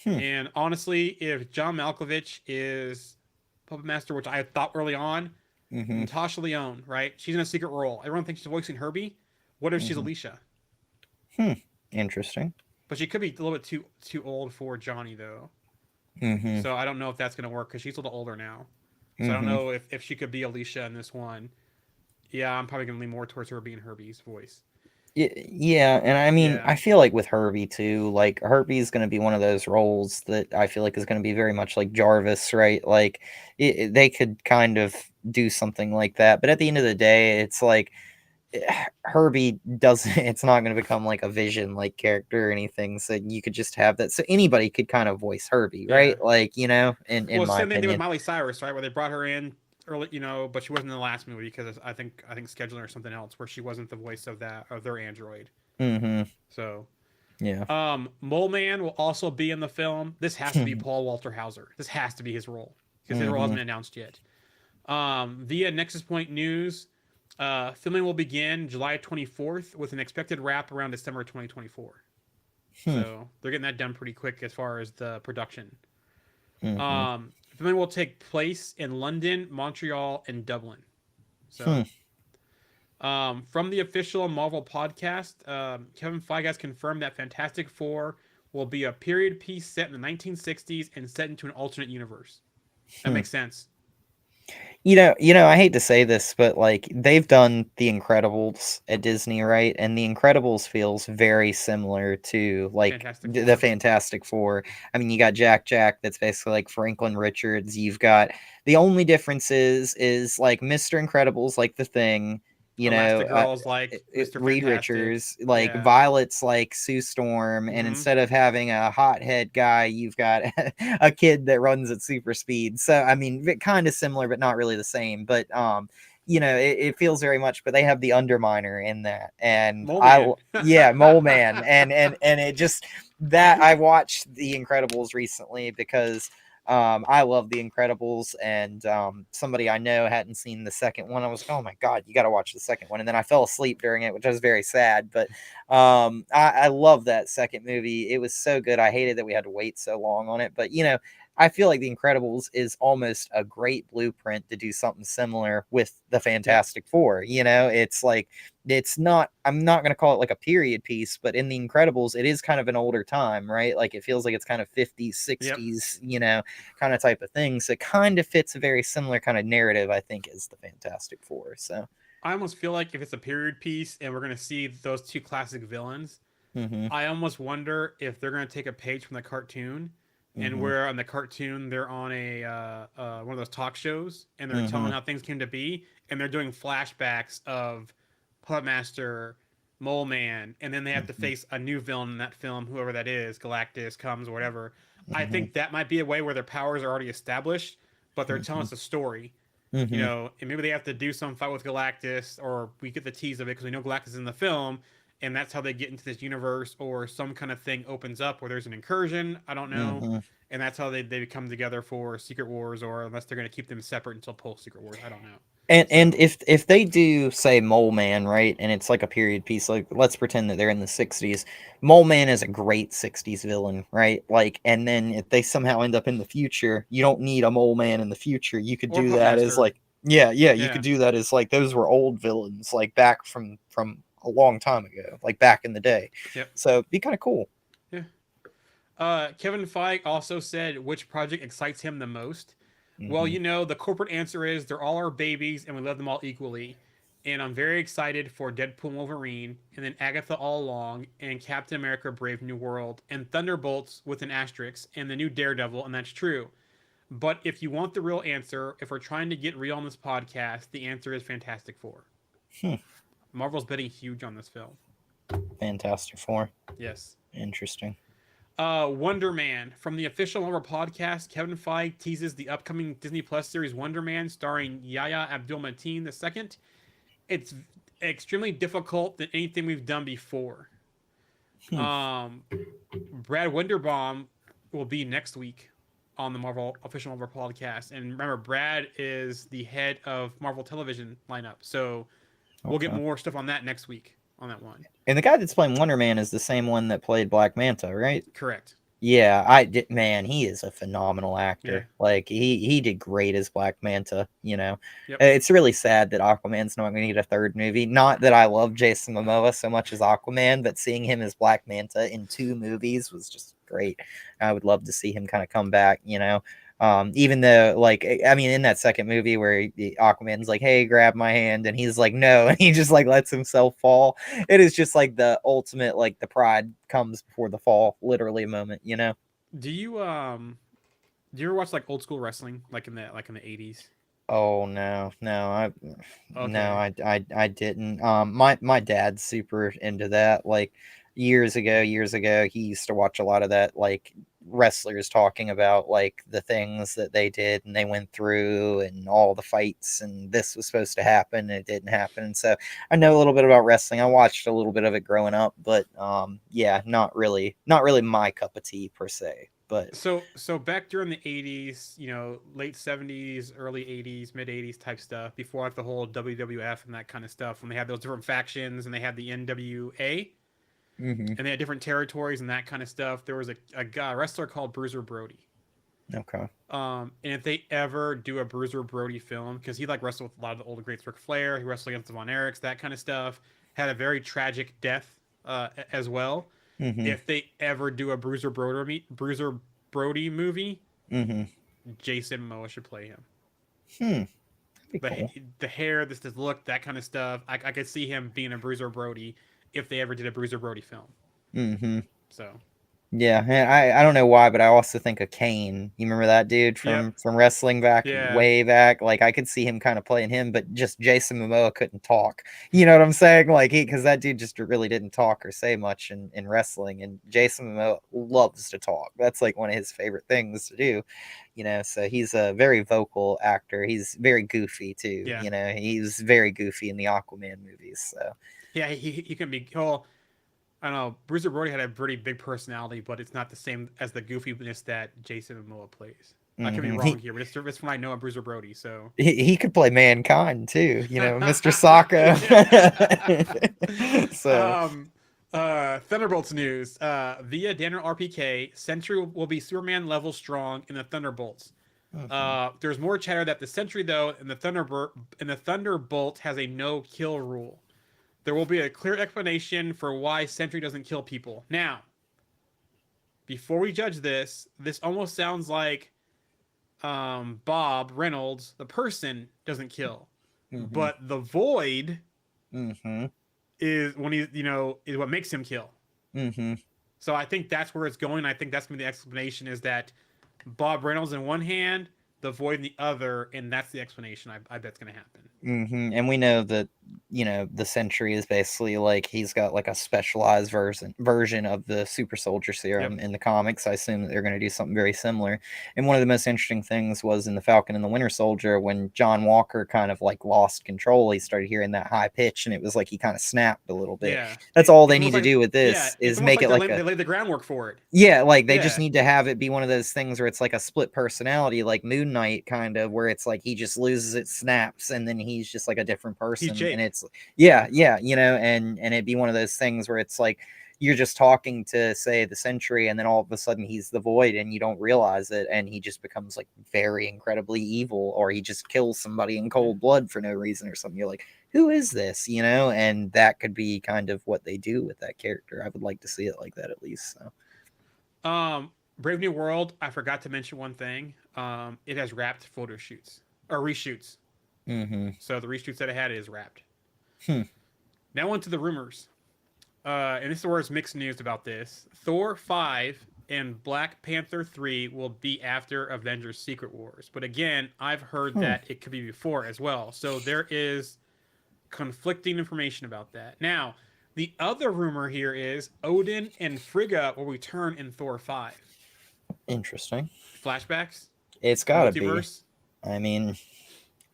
Hmm. And honestly, if John Malkovich is Puppet Master, which I thought early on, Mm-hmm. Natasha Lyonne, right? She's in a secret role. Everyone thinks she's voicing Herbie. What if she's Mm-hmm. Alicia? Interesting. But she could be a little bit too old for Johnny though. Mm-hmm. So I don't know if that's gonna work because she's a little older now. So I don't Mm-hmm. know if she could be Alicia in this one. Yeah, I'm probably gonna lean more towards her being Herbie's voice. Yeah, and I mean, Yeah. I feel like with Herbie too, like Herbie's going to be one of those roles that I feel like is going to be very much like Jarvis, right? Like they could kind of do something like that, but at the end of the day, it's like Herbie doesn't. It's not going to become like a Vision like character or anything. So you could just have that. So anybody could kind of voice Herbie, Yeah. right? Like in Well, my same thing they did with opinion. Miley Cyrus, right? Where they brought her in early, but she wasn't in the last movie because I think scheduling or something else where she wasn't the voice of their android. Mm-hmm. So, Yeah. Mole Man will also be in the film. This has to be Paul Walter Hauser. This has to be his role because his role hasn't been announced yet. Via Nexus Point News, filming will begin July 24th with an expected wrap around December 2024. So they're getting that done pretty quick as far as the production. Filming will take place in London, Montreal, and Dublin. So, from the official Marvel podcast, Kevin Feige has confirmed that Fantastic Four will be a period piece set in the 1960s and set into an alternate universe. That makes sense. I hate to say this, but like they've done The Incredibles at Disney, right? And The Incredibles feels very similar to like Fantastic the Four. Fantastic Four. I mean, you got Jack, that's basically like Franklin Richards. You've got the only difference is like Mr. Incredible's like the Thing, Elastigirl's like Mr. Reed Fantastic. Richards, like Yeah. Violet's like Sue Storm, and instead of having a hothead guy, you've got a kid that runs at super speed. So I mean, kind of similar, but not really the same. But it feels very much. But they have the Underminer in that, and Mole Man. Mole Man, and it just that I watched The Incredibles recently because. I love The Incredibles, and somebody I know hadn't seen the second one. I was like, oh my god, you got to watch the second one, and then I fell asleep during it, which was very sad. But I love that second movie. It was so good. I hated that we had to wait so long on it, but I feel like The Incredibles is almost a great blueprint to do something similar with the Fantastic Four. It's like I'm not going to call it like a period piece, but in The Incredibles, it is kind of an older time, right? Like it feels like it's kind of 50s, 60s, kind of type of thing. So it kind of fits a very similar kind of narrative, I think, as the Fantastic Four. So I almost feel like if it's a period piece and we're going to see those two classic villains, I almost wonder if they're going to take a page from the cartoon and where on the cartoon they're on a one of those talk shows and they're telling how things came to be and they're doing flashbacks of Puppet Master, Mole Man, and then they have to face a new villain in that film, whoever that is, Galactus comes or whatever. I think that might be a way where their powers are already established, but they're telling us a story. And maybe they have to do some fight with Galactus, or we get the tease of it because we know Galactus is in the film, and that's how they get into this universe, or some kind of thing opens up where there's an incursion. I don't know, and that's how they come together for Secret Wars, or unless they're going to keep them separate until post Secret Wars. I don't know. And if they do say Mole Man, right, and it's like a period piece, like let's pretend that they're in the 60s. Mole Man is a great 60s villain, right? Like, and then if they somehow end up in the future, you don't need a Mole Man in the future. You could do that as like you could do that as like those were old villains, like back from a long time ago, like back in the day. Yep. So it'd be kind of cool. Yeah. Kevin Feige also said which project excites him the most. Well, the corporate answer is they're all our babies and we love them all equally. and I'm very excited for Deadpool and Wolverine, and then Agatha All Along, and Captain America: Brave New World, and Thunderbolts with an asterisk, and the new Daredevil, and that's true. But if you want the real answer, if we're trying to get real on this podcast, the answer is Fantastic Four. Hmm. Marvel's betting huge on this film. Fantastic Four. Yes. Interesting. Wonder Man. From the official Marvel podcast, Kevin Feige teases the upcoming Disney Plus series Wonder Man, starring Yahya Abdul-Mateen II. It's extremely difficult than anything we've done before. Brad Winderbaum will be next week on the Marvel official Marvel podcast, and remember, Brad is the head of Marvel Television lineup, so we'll get more stuff on that next week on that one. And the guy that's playing Wonder Man is the same one that played Black Manta, right? Correct. Yeah, I did. Man, he is a phenomenal actor. Yeah. Like he did great as Black Manta. You know, Yep. It's really sad that Aquaman's not going to get a third movie. Not that I love Jason Momoa so much as Aquaman, but seeing him as Black Manta in 2 movies was just great. I would love to see him kind of come back. You know, even though, like, I mean, in that second movie where Aquaman's like, "Hey, grab my hand," and he's like, "No," and he just like lets himself fall. It is just like the ultimate, like, the pride comes before the fall, literally, moment. You know? Do you ever watch like old school wrestling, like in the 80s? Oh no, Okay. I didn't. My dad's super into that. Like years ago, he used to watch a lot of that, like wrestlers talking about like the things that they did and they went through and all the fights and this was supposed to happen and it didn't happen. And so I know a little bit about wrestling. I watched a little bit of it growing up, but yeah, not really my cup of tea per se. But So back during the 80s, late 70s, early 80s, mid 80s type stuff, before like the whole WWF and that kind of stuff, when they had those different factions and they had the NWA mhm. and they had different territories and that kind of stuff, there was a guy, a wrestler called Bruiser Brody. Okay. And if they ever do a Bruiser Brody film, because he like wrestled with a lot of the older greats, Ric Flair, he wrestled against the Von Erichs, that kind of stuff, had a very tragic death as well. Mhm. If they ever do a Bruiser Brody movie, Mhm. Jason Momoa should play him. That'd be cool. The hair, this look, that kind of stuff. I could see him being a Bruiser Brody if they ever did a Bruiser Brody film. Mm-hmm. So Yeah, and I don't know why, but I also think of Kane. You remember that dude Yep. from wrestling back Yeah. way back? Like I could see him kind of playing him, but just Jason Momoa couldn't talk. You know what I'm saying? Like because that dude just really didn't talk or say much in wrestling, and Jason Momoa loves to talk. That's like one of his favorite things to do. You know, so he's a very vocal actor. He's very goofy too. Yeah. You know, he's very goofy in the Aquaman movies. So yeah, he can be. Well, I don't know. Bruiser Brody had a pretty big personality, but it's not the same as the goofiness that Jason Momoa plays. I could be wrong here, but it's from what I know of Bruiser Brody. So he could play Mankind too, you know, Mr. Sokka. So Thunderbolts news. Via Daniel RPK, Sentry will be Superman level strong in the Thunderbolts. There's more chatter that the Sentry though in the Thunderbolt has a no kill rule. There will be a clear explanation for why Sentry doesn't kill people. Now, before we judge this almost sounds like Bob Reynolds, the person, doesn't kill. But the Void is when he's, is what makes him kill. So I think that's where it's going. I think that's going to be the explanation is that Bob Reynolds in one hand, the Void in the other, and that's the explanation I bet's going to happen. And we know that, the Sentry is basically like he's got like a specialized version of the super soldier serum in the comics. I assume that they're going to do something very similar. And one of the most interesting things was in the Falcon and the Winter Soldier when John Walker kind of like lost control. He started hearing that high pitch and it was like he kind of snapped a little bit. Yeah. That's all they need to do with this is make it like they laid the groundwork for it. Yeah, like they just need to have it be one of those things where it's like a split personality, like Moon Knight kind of, where it's like he just loses it, snaps, and then he's just like a different person. And it's and it'd be one of those things where it's like you're just talking to, say, the Sentry, and then all of a sudden he's the Void and you don't realize it, and he just becomes like very incredibly evil, or he just kills somebody in cold blood for no reason or something. You're like, who is this? And that could be kind of what they do with that character. I would like to see it like that at least. So Brave New World, I forgot to mention one thing. It has wrapped photo shoots or reshoots. So the reshoots that it had is wrapped. Now on to the rumors. And this is where it's mixed news about this. Thor 5 and Black Panther 3 will be after Avengers Secret Wars. But again, I've heard that it could be before as well. So there is conflicting information about that. Now, the other rumor here is Odin and Frigga will return in Thor 5. Interesting. Flashbacks? It's got to be. Multiverse? I mean,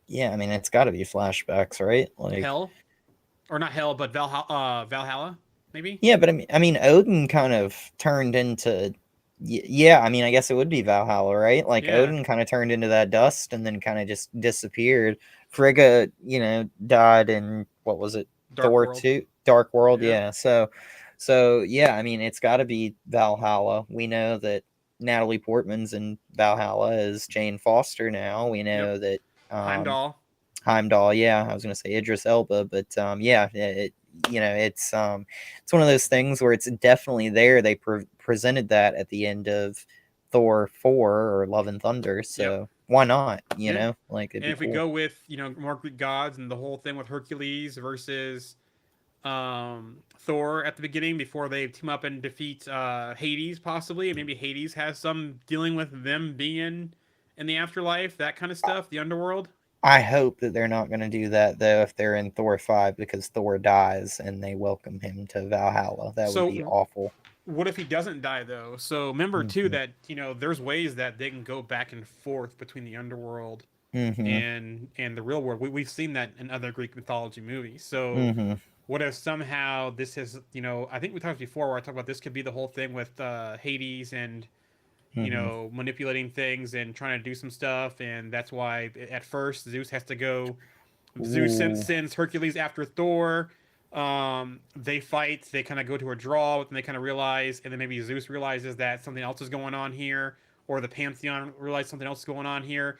yeah, I mean, it's got to be flashbacks, right? Like Hell? Or not Hell, but Valhalla, maybe? Yeah, but I mean, Odin kind of turned into, yeah. I mean, I guess it would be Valhalla, right? Like Yeah. Odin kind of turned into that dust and then kind of just disappeared. Frigga, died in what was it? Dark Thor World. 2, Dark World. Yeah. Yeah. So yeah. I mean, it's got to be Valhalla. We know that Natalie Portman's in Valhalla as Jane Foster now. We know that Heimdall. Yeah, I was gonna say Idris Elba, but yeah, it's one of those things where it's definitely there. They presented that at the end of Thor 4 or Love and Thunder, so why not? You know, like and if we go with more Greek gods and the whole thing with Hercules versus Thor at the beginning before they team up and defeat Hades, possibly, and maybe Hades has some dealing with them being in the afterlife, that kind of stuff, the underworld. I hope that they're not going to do that, though, if they're in Thor 5, because Thor dies and they welcome him to Valhalla. That would be awful. What if he doesn't die, though? So remember, too, that, there's ways that they can go back and forth between the underworld and the real world. We've seen that in other Greek mythology movies. So what if somehow this is, I think we talked before where I talked about this could be the whole thing with Hades and manipulating things and trying to do some stuff, and that's why at first Zeus has to go. Zeus sends Hercules after Thor. They fight. They kind of go to a draw, and they kind of realize, and then maybe Zeus realizes that something else is going on here, or the Pantheon realizes something else is going on here.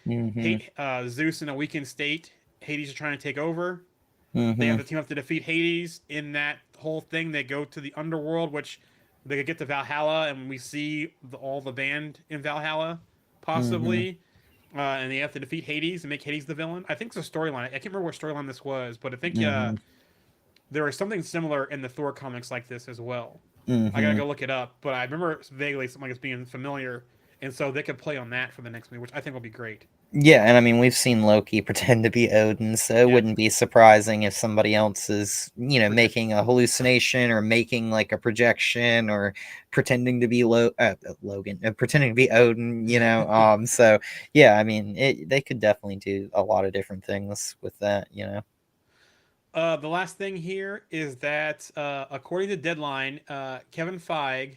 Zeus in a weakened state. Hades is trying to take over. They have to team up to defeat Hades. In that whole thing, they go to the underworld, which they could get to Valhalla, and we see all the band in Valhalla, possibly. And they have to defeat Hades and make Hades the villain. I think it's a storyline. I can't remember what storyline this was, but I think there was something similar in the Thor comics like this as well. I gotta go look it up, but I remember vaguely something like it's being familiar, and so they could play on that for the next movie, which I think will be great. Yeah, and I mean, we've seen Loki pretend to be Odin, so it wouldn't be surprising if somebody else is, making a hallucination or making like a projection or pretending to be pretending to be Odin, so yeah, I mean, they could definitely do a lot of different things with that, The last thing here is that, according to Deadline, Kevin Feige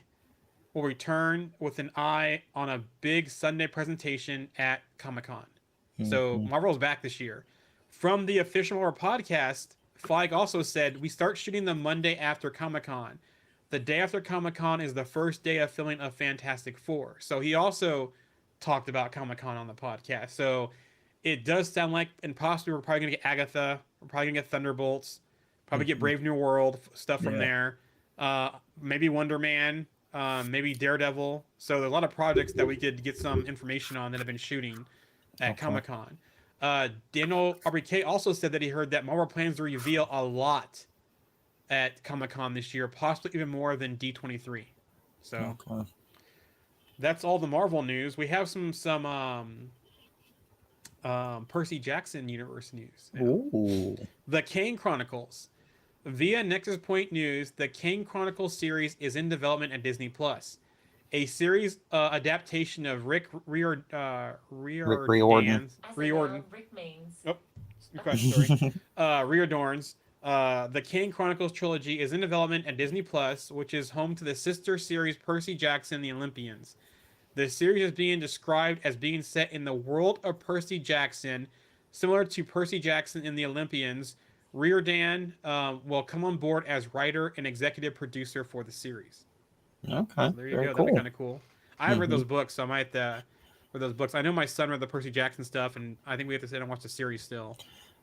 will return with an eye on a big Sunday presentation at Comic-Con. So Marvel's back this year. From the official Marvel podcast, Feige also said, we start shooting the Monday after Comic-Con. The day after Comic-Con is the first day of filming of Fantastic Four. So he also talked about Comic-Con on the podcast. So it does sound like, and possibly we're probably going to get Agatha. We're probably going to get Thunderbolts. Probably get Brave New World stuff from there. Maybe Wonder Man. Maybe Daredevil. So there's a lot of projects that we could get some information on that have been shooting at Comic-Con. Daniel Abrique also said that he heard that Marvel plans to reveal a lot at Comic-Con this year, possibly even more than D23. So that's all the Marvel news. We have some Percy Jackson universe news. Ooh. The Kane Chronicles. Via Nexus Point News, the Kane Chronicles series is in development at Disney+. A series adaptation of Rick Riordan's... Riordan. Rick Maines. Oh, sorry. Riordan's. The Kane Chronicles trilogy is in development at Disney+, which is home to the sister series Percy Jackson and the Olympians. The series is being described as being set in the world of Percy Jackson, similar to Percy Jackson and the Olympians. Riordan will come on board as writer and executive producer for the series. Okay, so there you go. Cool. That'd be kind of cool. I haven't read those books, so I might read those books. I know my son read the Percy Jackson stuff, and I think we have to sit and watch the series still.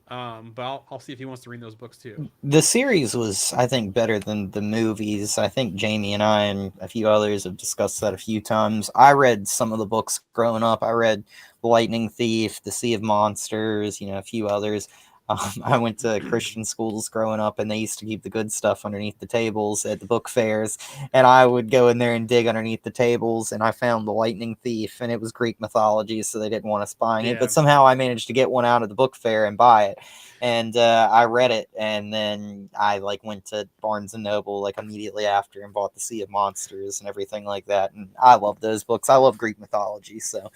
But I'll see if he wants to read those books too. The series was, I think, better than the movies. I think Jamie and I and a few others have discussed that a few times. I read some of the books growing up. I read The Lightning Thief, The Sea of Monsters, a few others. I went to Christian schools growing up, and they used to keep the good stuff underneath the tables at the book fairs. And I would go in there and dig underneath the tables, and I found The Lightning Thief, and it was Greek mythology, so they didn't want us buying it. Yeah. But somehow I managed to get one out of the book fair and buy it. And I read it, and then I like went to Barnes and Noble like immediately after and bought The Sea of Monsters and everything like that. And I love those books. I love Greek mythology, so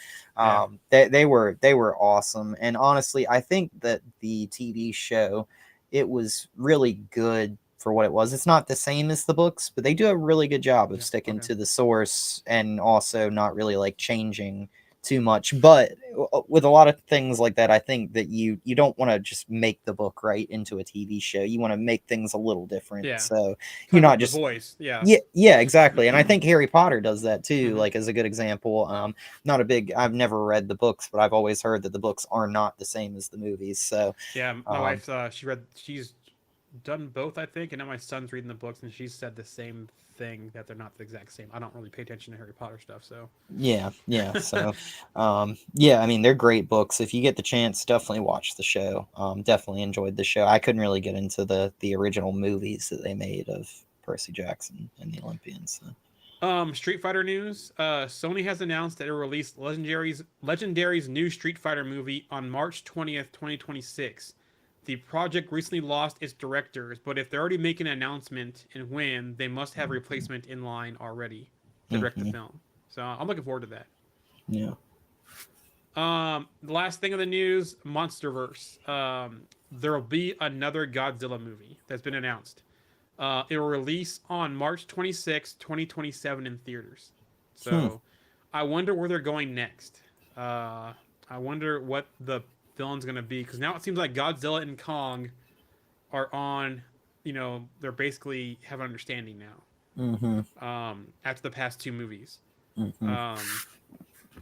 they were awesome. And honestly, I think that the TV show, it was really good for what it was. It's not the same as the books, but they do a really good job of sticking to the source and also not really like changing too much. But with a lot of things like that, I think that you don't want to just make the book right into a TV show. You want to make things a little different. Yeah. So you're not just voice. Yeah, exactly. And I think Harry Potter does that too, like as a good example. Not a big, I've never read the books, but I've always heard that the books are not the same as the movies. So yeah, my wife, she's done both, I think, and now my son's reading the books, and she said the same thing, that they're not the exact same. I don't really pay attention to Harry Potter stuff, so yeah. So yeah, I mean, they're great books. If you get the chance, definitely watch the show. Definitely enjoyed the show. I couldn't really get into the original movies that they made of Percy Jackson and the Olympians. So. Street Fighter news. Sony has announced that it will release Legendary's new Street Fighter movie on March 20th, 2026. The project recently lost its directors, but if they're already making an announcement and when, they must have a replacement in line already to direct the film. So I'm looking forward to that. Yeah. The last thing of the news, MonsterVerse. There will be another Godzilla movie that's been announced. It will release on March 26, 2027 in theaters. So I wonder where they're going next. I wonder what the villain's going to be, because now it seems like Godzilla and Kong are on, they're basically have an understanding now. After the past two movies. And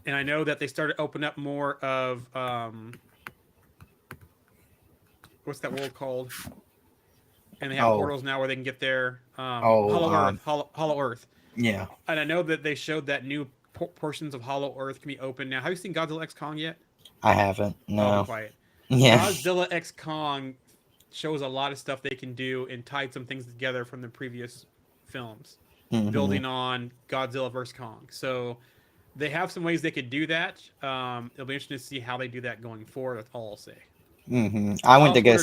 I know that they started to open up more of, what's that world called? And they have portals now where they can get there. Hollow Earth. Yeah. And I know that they showed that new portions of Hollow Earth can be open now. Have you seen Godzilla X Kong yet? I haven't. No. Be quiet. Yeah. Godzilla X Kong shows a lot of stuff they can do and tied some things together from the previous films, building on Godzilla vs. Kong. So they have some ways they could do that. It'll be interesting to see how they do that going forward. That's all I'll say. I went to go.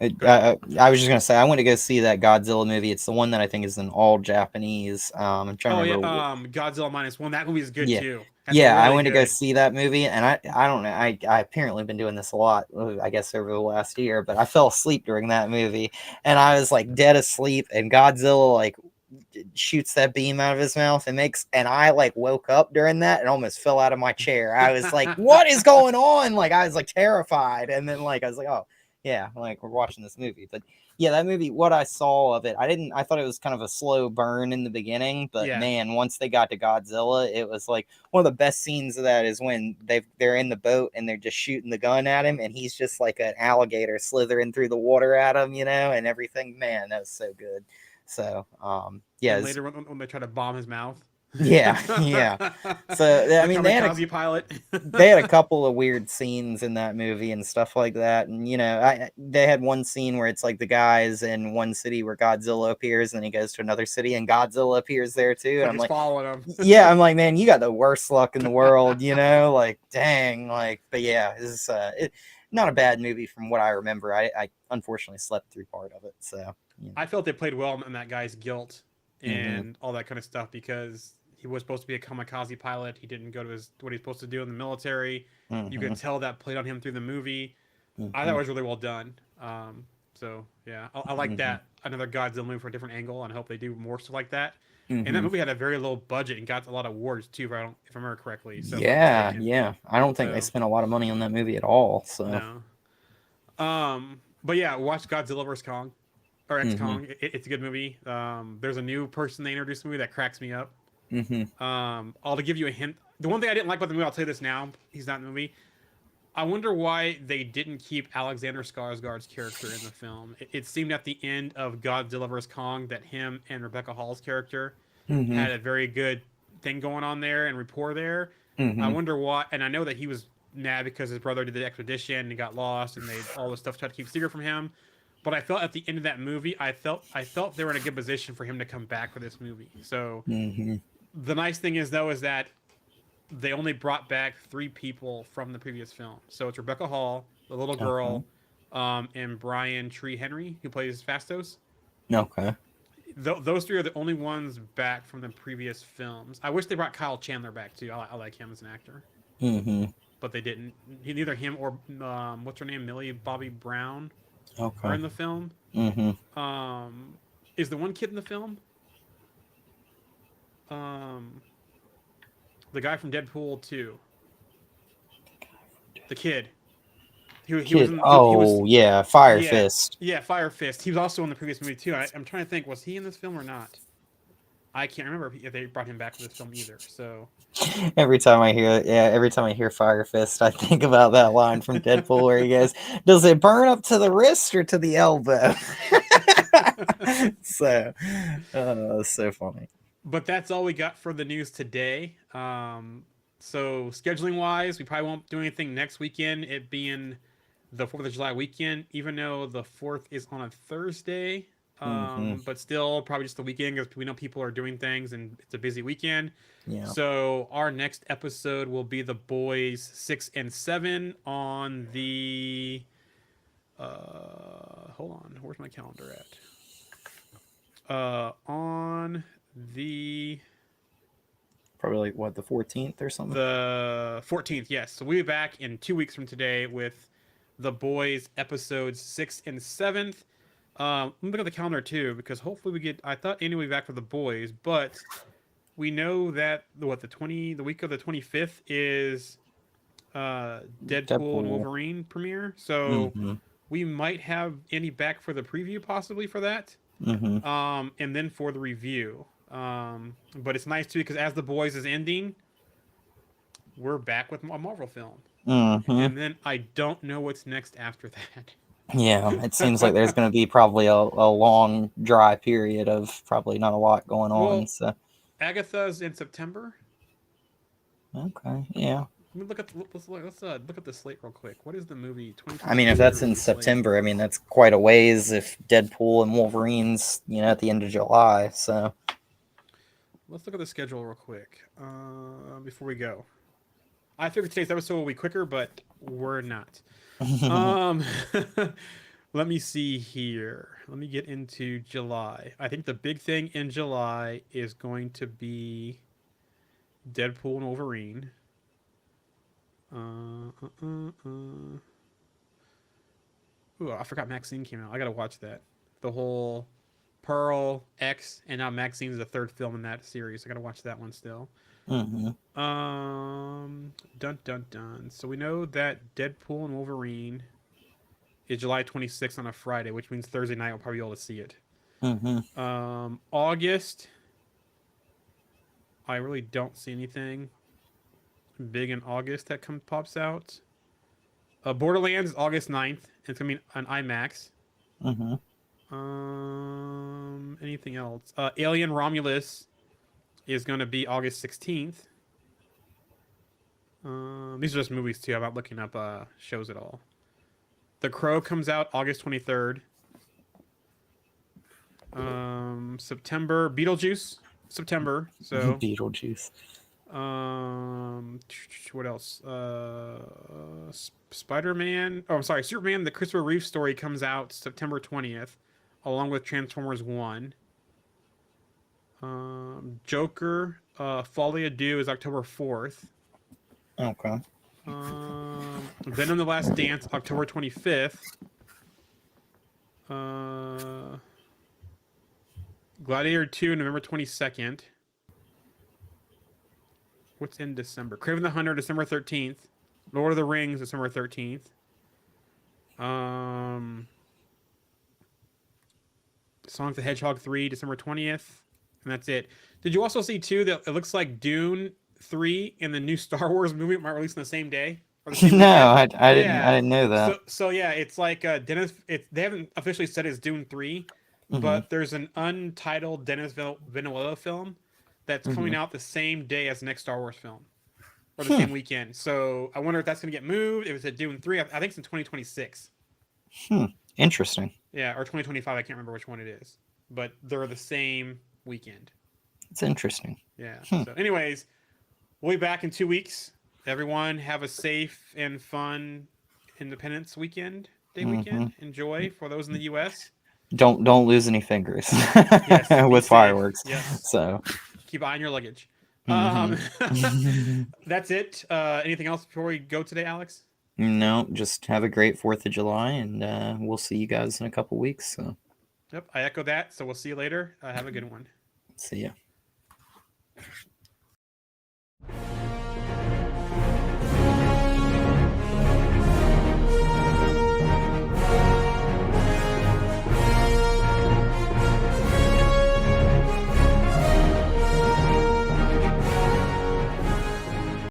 I was just gonna say I went to go see that Godzilla movie. It's the one that I think is in all Japanese. I'm trying to remember. Godzilla -1. That movie is good too. That's really I went good. to go see that movie, and I don't know. I apparently been doing this a lot, I guess, over the last year. But I fell asleep during that movie, and I was like dead asleep. And Godzilla like shoots that beam out of his mouth and I like woke up during that and almost fell out of my chair. I was like, what is going on? Like I was like terrified, and then like I was like, oh. Yeah, like we're watching this movie. But yeah, that movie, what I saw of it, I thought it was kind of a slow burn in the beginning, but man, once they got to Godzilla, it was like one of the best scenes of that is when they're in the boat and they're just shooting the gun at him and he's just like an alligator slithering through the water at him, and everything. Man, that was so good. So yeah. And later when they try to bomb his mouth. Yeah. So I mean, they had a couple of weird scenes in that movie and stuff like that, and they had one scene where it's like the guys in one city where Godzilla appears, and he goes to another city and Godzilla appears there too, and I'm like, following him. Yeah, I'm like, man, you got the worst luck in the world, like, dang, like, but yeah, it's not a bad movie from what I remember. I unfortunately slept through part of it, so I felt they played well in that guy's guilt and all that kind of stuff, because he was supposed to be a kamikaze pilot. He didn't go to what he's supposed to do in the military. You could tell that played on him through the movie. I thought it was really well done. So yeah, I like that. Another Godzilla movie for a different angle, and I hope they do more stuff like that. And that movie had a very low budget and got a lot of awards too, if I remember correctly. So yeah. I don't think they spent a lot of money on that movie at all. So no. But yeah, watch Godzilla vs. Kong or X Kong. It's a good movie. There's a new person they introduced in the movie that cracks me up. I'll to give you a hint. The one thing I didn't like about the movie, I'll tell you this now. He's not in the movie. I wonder why they didn't keep Alexander Skarsgård's character in the film. It seemed at the end of Godzilla vs. Kong that him and Rebecca Hall's character had a very good thing going on there and rapport there. I wonder why. And I know that he was mad because his brother did the expedition and he got lost, and they all this stuff tried to keep secret from him. But I felt at the end of that movie, I felt they were in a good position for him to come back for this movie. So the nice thing is though is that they only brought back 3 people from the previous film. So it's Rebecca Hall, the little girl, and Brian Tree Henry, who plays Fastos. Okay. Those 3 are the only ones back from the previous films. I wish they brought Kyle Chandler back too. I like him as an actor. But they didn't. Neither him or what's her name, Millie Bobby Brown, are in the film. Is the one kid in the film? The guy from Deadpool 2. The kid. He was Fire Fist. Yeah, Fire Fist. He was also in the previous movie too. I'm trying to think, was he in this film or not? I can't remember if they brought him back for this film either. So every time I hear Fire Fist, I think about that line from Deadpool where he goes, "Does it burn up to the wrist or to the elbow?" So funny. But that's all we got for the news today. So scheduling wise, we probably won't do anything next weekend, it being the 4th of July weekend, even though the 4th is on a Thursday. But still probably just the weekend because we know people are doing things and it's a busy weekend. Yeah. So our next episode will be The Boys 6 and 7 on the hold on, where's my calendar at? On the probably like the 14th or something. The 14th, yes. So we'll be back in 2 weeks from today with The Boys episodes 6 and 7. Let me look at the calendar too, because hopefully we get. I thought Andy would be back for The Boys, but we know that the week of the 25th is Deadpool and Wolverine premiere, so we might have Andy back for the preview possibly for that, and then for the review. But it's nice too because as The Boys is ending, we're back with a Marvel film, and then I don't know what's next after that. Yeah, it seems like there's going to be probably a long dry period of probably not a lot going on. So Agatha's in September. Okay, yeah. Let me look at let's look at the slate real quick. What is the movie? I mean, if that's in September, I mean that's quite a ways. If Deadpool and Wolverine's, at the end of July, so let's look at the schedule real quick before we go. I figured today's episode will be quicker, but we're not. Let me see here. Let me get into July. I think the big thing in July is going to be Deadpool and Wolverine. Ooh, I forgot Maxine came out. I gotta watch that. The whole Pearl, X, and now Maxine's the 3rd film in that series. I gotta watch that one still. Dun dun dun. So we know that Deadpool and Wolverine is July 26th on a Friday, which means Thursday night we'll probably be able to see it. August, I really don't see anything big in August that pops out. Borderlands is August 9th. It's gonna be on IMAX. Anything else? Alien Romulus is going to be August 16th. These are just movies too. I'm not looking up shows at all. The Crow comes out August 23rd. September, Beetlejuice. September. So Beetlejuice. What else? Spider-Man. Oh, I'm sorry. Superman, the Christopher Reeve story comes out September 20th, along with Transformers 1. Joker, Folie à Deux is October 4th. Okay. Venom: The Last Dance, October 25th. Gladiator 2, November 22nd. What's in December? Kraven the Hunter, December 13th. Lord of the Rings, December 13th. Sonic the Hedgehog 3, December 20th. And that's it. Did you also see, too, that it looks like Dune 3 and the new Star Wars movie might release on the same day? Or the same No, I didn't know that. So yeah, it's like Dennis... they haven't officially said it's Dune 3, but there's an untitled Dennis Villeneuve film that's coming out the same day as the next Star Wars film. or the same weekend. So I wonder if that's going to get moved. If it's at Dune 3, I think it's in 2026. Interesting. Yeah, or 2025. I can't remember which one it is. But they're the same weekend. It's interesting. Yeah. So anyways, we'll be back in 2 weeks. Everyone have a safe and fun Independence Day weekend. Enjoy for those in the U.S. Don't lose any fingers Yes, be with safe. fireworks. Yes. So Keep eyeing your luggage. Mhm. That's it. Anything else before we go today, Alex? no, just have a great 4th of July, and we'll see you guys in a couple weeks. So Yep, I echo that. So we'll see you later. Have a good one. see ya.